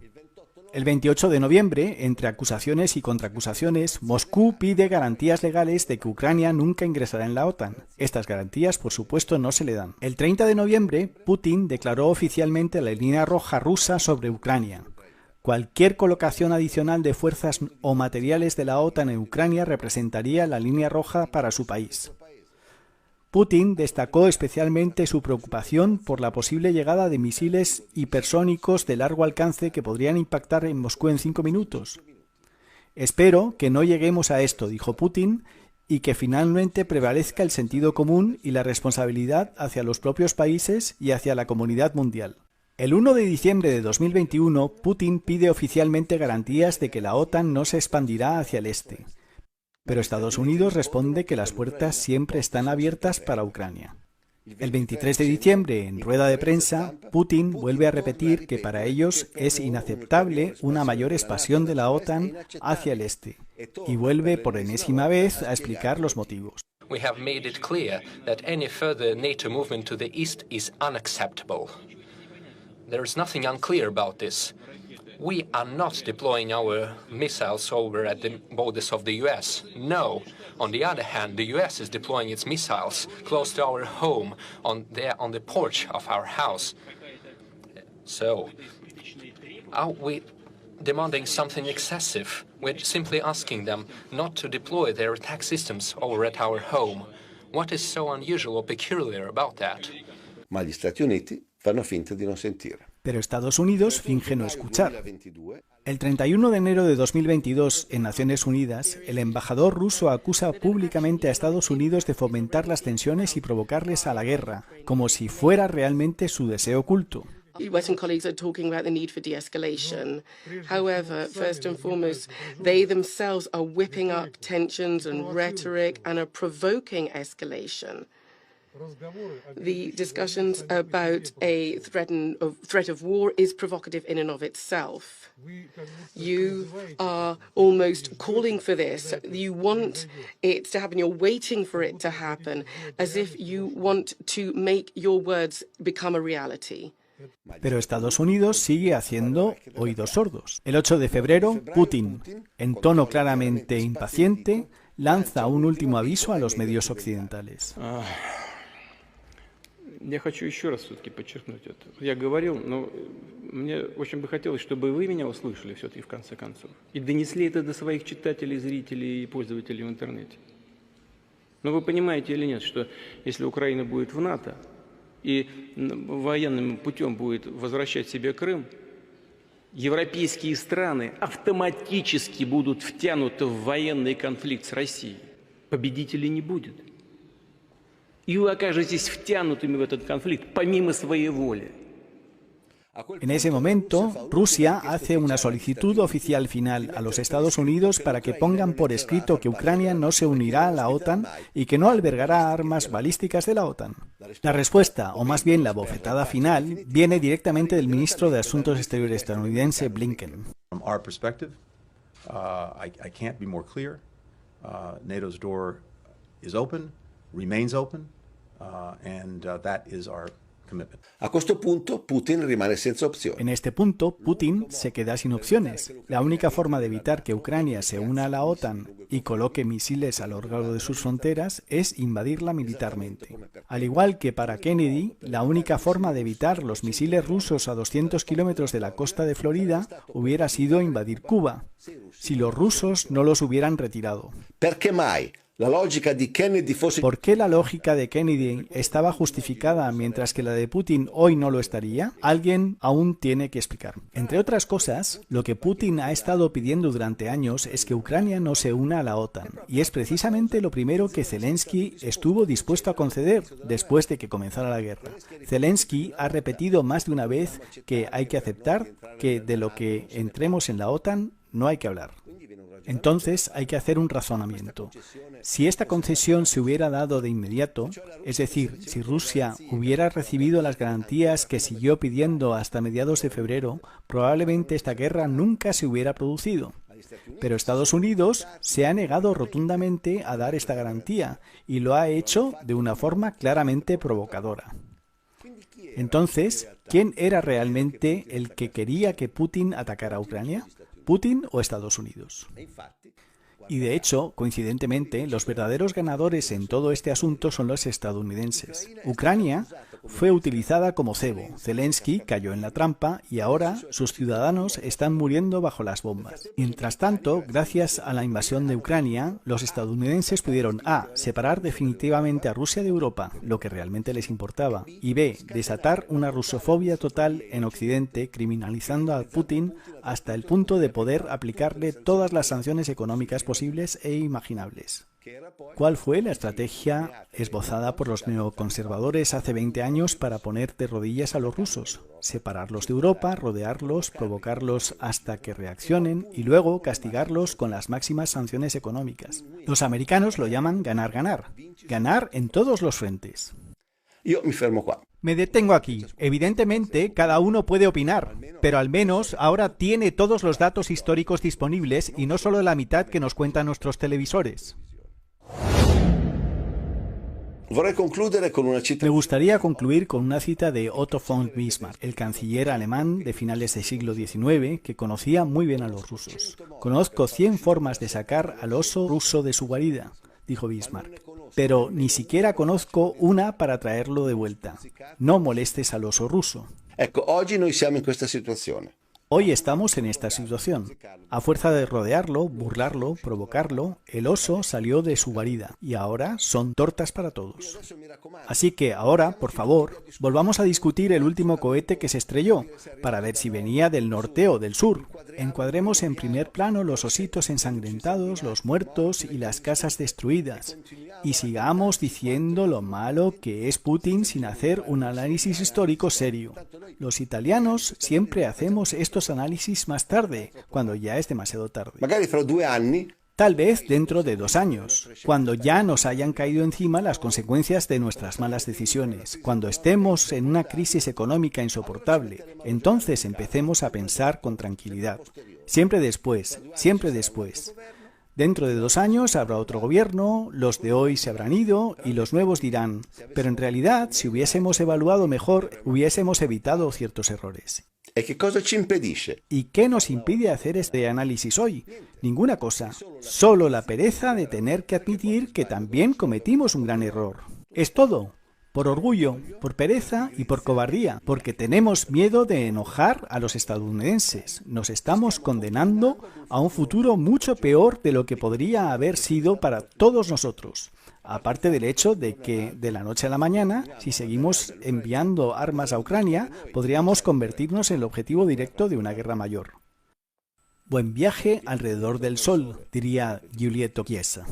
El 28 de noviembre, entre acusaciones y contraacusaciones, Moscú pide garantías legales de que Ucrania nunca ingresará en la OTAN. Estas garantías, por supuesto, no se le dan. El 30 de noviembre, Putin declaró oficialmente la línea roja rusa sobre Ucrania. Cualquier colocación adicional de fuerzas o materiales de la OTAN en Ucrania representaría la línea roja para su país. Putin destacó especialmente su preocupación por la posible llegada de misiles hipersónicos de largo alcance que podrían impactar en Moscú en 5 minutos. Espero que no lleguemos a esto, dijo Putin, y que finalmente prevalezca el sentido común y la responsabilidad hacia los propios países y hacia la comunidad mundial. El 1 de diciembre de 2021, Putin pide oficialmente garantías de que la OTAN no se expandirá hacia el este. Pero Estados Unidos responde que las puertas siempre están abiertas para Ucrania. El 23 de diciembre, en rueda de prensa, Putin vuelve a repetir que para ellos es inaceptable una mayor expansión de la OTAN hacia el este, y vuelve por enésima vez a explicar los motivos. We have made it clear that any further NATO movement to the east is unacceptable. There is nothing unclear about this. We are not deploying our missiles over at the borders of the US. No. On the other hand, the US is deploying its missiles close to our home, on the porch of our house. So, are we demanding something excessive? We're simply asking them not to deploy their attack systems over at our home. What is so unusual or peculiar about that? Ma gli Stati Uniti fanno finta di non sentire. Pero Estados Unidos finge no escuchar. El 31 de enero de 2022, en Naciones Unidas, el embajador ruso acusa públicamente a Estados Unidos de fomentar las tensiones y provocarles a la guerra, como si fuera realmente su deseo oculto. Western colleagues are talking about the need for de-escalation. However, first and foremost, they themselves are whipping up tensions and rhetoric and are provoking escalation. The discussions about a threat of war is provocative in and of itself. You are almost calling for this. You want it to happen. You're waiting for it to happen, as if you want to make your words become a reality. Pero Estados Unidos sigue haciendo oídos sordos. El 8 de febrero, Putin, en tono claramente impaciente, lanza un último aviso a los medios occidentales. Я хочу еще раз все-таки подчеркнуть это. Я говорил, но мне очень бы хотелось, чтобы вы меня услышали все-таки в конце концов. И донесли это до своих читателей, зрителей и пользователей в интернете. Но вы понимаете или нет, что если Украина будет в НАТО и военным путем будет возвращать себе Крым, европейские страны автоматически будут втянуты в военный конфликт с Россией. Победителей не будет. И вы окажетесь втянутыми в этот конфликт помимо своей воли. En ese momento, Rusia hace una solicitud oficial final a los Estados Unidos para que pongan por escrito que Ucrania no se unirá a la OTAN y que no albergará armas balísticas de la OTAN. La respuesta, o más bien la bofetada final, viene directamente del ministro de Asuntos Exteriores estadounidense Blinken. From our perspective, I can't be more clear. NATO's door is open, remains open, and that is our commitment. A questo punto Putin rimane senza opzioni. En este punto, Putin se queda sin opciones. La única forma de evitar que Ucrania se una a la OTAN y coloque misiles a lo largo de sus fronteras es invadirla militarmente. Al igual que para Kennedy, la única forma de evitar los misiles rusos a 200 kilómetros de la costa de Florida hubiera sido invadir Cuba, si los rusos no los hubieran retirado. Perché mai? ¿Por qué la lógica de Kennedy estaba justificada mientras que la de Putin hoy no lo estaría? Alguien aún tiene que explicar. Entre otras cosas, lo que Putin ha estado pidiendo durante años es que Ucrania no se una a la OTAN, y es precisamente lo primero que Zelensky estuvo dispuesto a conceder después de que comenzara la guerra. Zelensky ha repetido más de una vez que hay que aceptar que de lo que entremos en la OTAN no hay que hablar. Entonces hay que hacer un razonamiento. Si esta concesión se hubiera dado de inmediato, es decir, si Rusia hubiera recibido las garantías que siguió pidiendo hasta mediados de febrero, probablemente esta guerra nunca se hubiera producido. Pero Estados Unidos se ha negado rotundamente a dar esta garantía y lo ha hecho de una forma claramente provocadora. Entonces, ¿quién era realmente el que quería que Putin atacara a Ucrania? ¿Putin o Estados Unidos? Y de hecho, coincidentemente, los verdaderos ganadores en todo este asunto son los estadounidenses. Ucrania fue utilizada como cebo, Zelensky cayó en la trampa y ahora sus ciudadanos están muriendo bajo las bombas. Mientras tanto, gracias a la invasión de Ucrania, los estadounidenses pudieron a. separar definitivamente a Rusia de Europa, lo que realmente les importaba, y b. desatar una rusofobia total en Occidente, criminalizando a Putin hasta el punto de poder aplicarle todas las sanciones económicas posibles e imaginables. ¿Cuál fue la estrategia esbozada por los neoconservadores hace 20 años para poner de rodillas a los rusos? Separarlos de Europa, rodearlos, provocarlos hasta que reaccionen y luego castigarlos con las máximas sanciones económicas. Los americanos lo llaman ganar-ganar. Ganar en todos los frentes. Yo me fermo qua. Me detengo aquí. Evidentemente, cada uno puede opinar, pero al menos ahora tiene todos los datos históricos disponibles y no solo la mitad que nos cuentan nuestros televisores. Me gustaría concluir con una cita de Otto von Bismarck, el canciller alemán de finales del siglo XIX, que conocía muy bien a los rusos. Conozco 100 formas de sacar al oso ruso de su guarida, dijo Bismarck, pero ni siquiera conozco una para traerlo de vuelta. No molestes al oso ruso. Ecco, oggi noi siamo in questa situazione. Hoy estamos en esta situación. A fuerza de rodearlo, burlarlo, provocarlo, el oso salió de su guarida y ahora son tortas para todos. Así que ahora, por favor, volvamos a discutir el último cohete que se estrelló, para ver si venía del norte o del sur. Encuadremos en primer plano los ositos ensangrentados, los muertos y las casas destruidas. Y sigamos diciendo lo malo que es Putin sin hacer un análisis histórico serio. Los italianos siempre hacemos estos análisis más tarde, cuando ya es demasiado tarde. Magari fra 2 anni. Tal vez dentro de 2 años, cuando ya nos hayan caído encima las consecuencias de nuestras malas decisiones, cuando estemos en una crisis económica insoportable, entonces empecemos a pensar con tranquilidad. Siempre después, siempre después. Dentro de 2 años habrá otro gobierno, los de hoy se habrán ido y los nuevos dirán, pero en realidad, si hubiésemos evaluado mejor, hubiésemos evitado ciertos errores. ¿Y qué cosa ci impedisce? ¿Y qué nos impide hacer este análisis hoy? Ninguna cosa. Solo la pereza de tener que admitir que también cometimos un gran error. Es todo. Por orgullo, por pereza y por cobardía, porque tenemos miedo de enojar a los estadounidenses. Nos estamos condenando a un futuro mucho peor de lo que podría haber sido para todos nosotros. Aparte del hecho de que, de la noche a la mañana, si seguimos enviando armas a Ucrania, podríamos convertirnos en el objetivo directo de una guerra mayor. Buen viaje alrededor del sol, diría Giulietto Chiesa.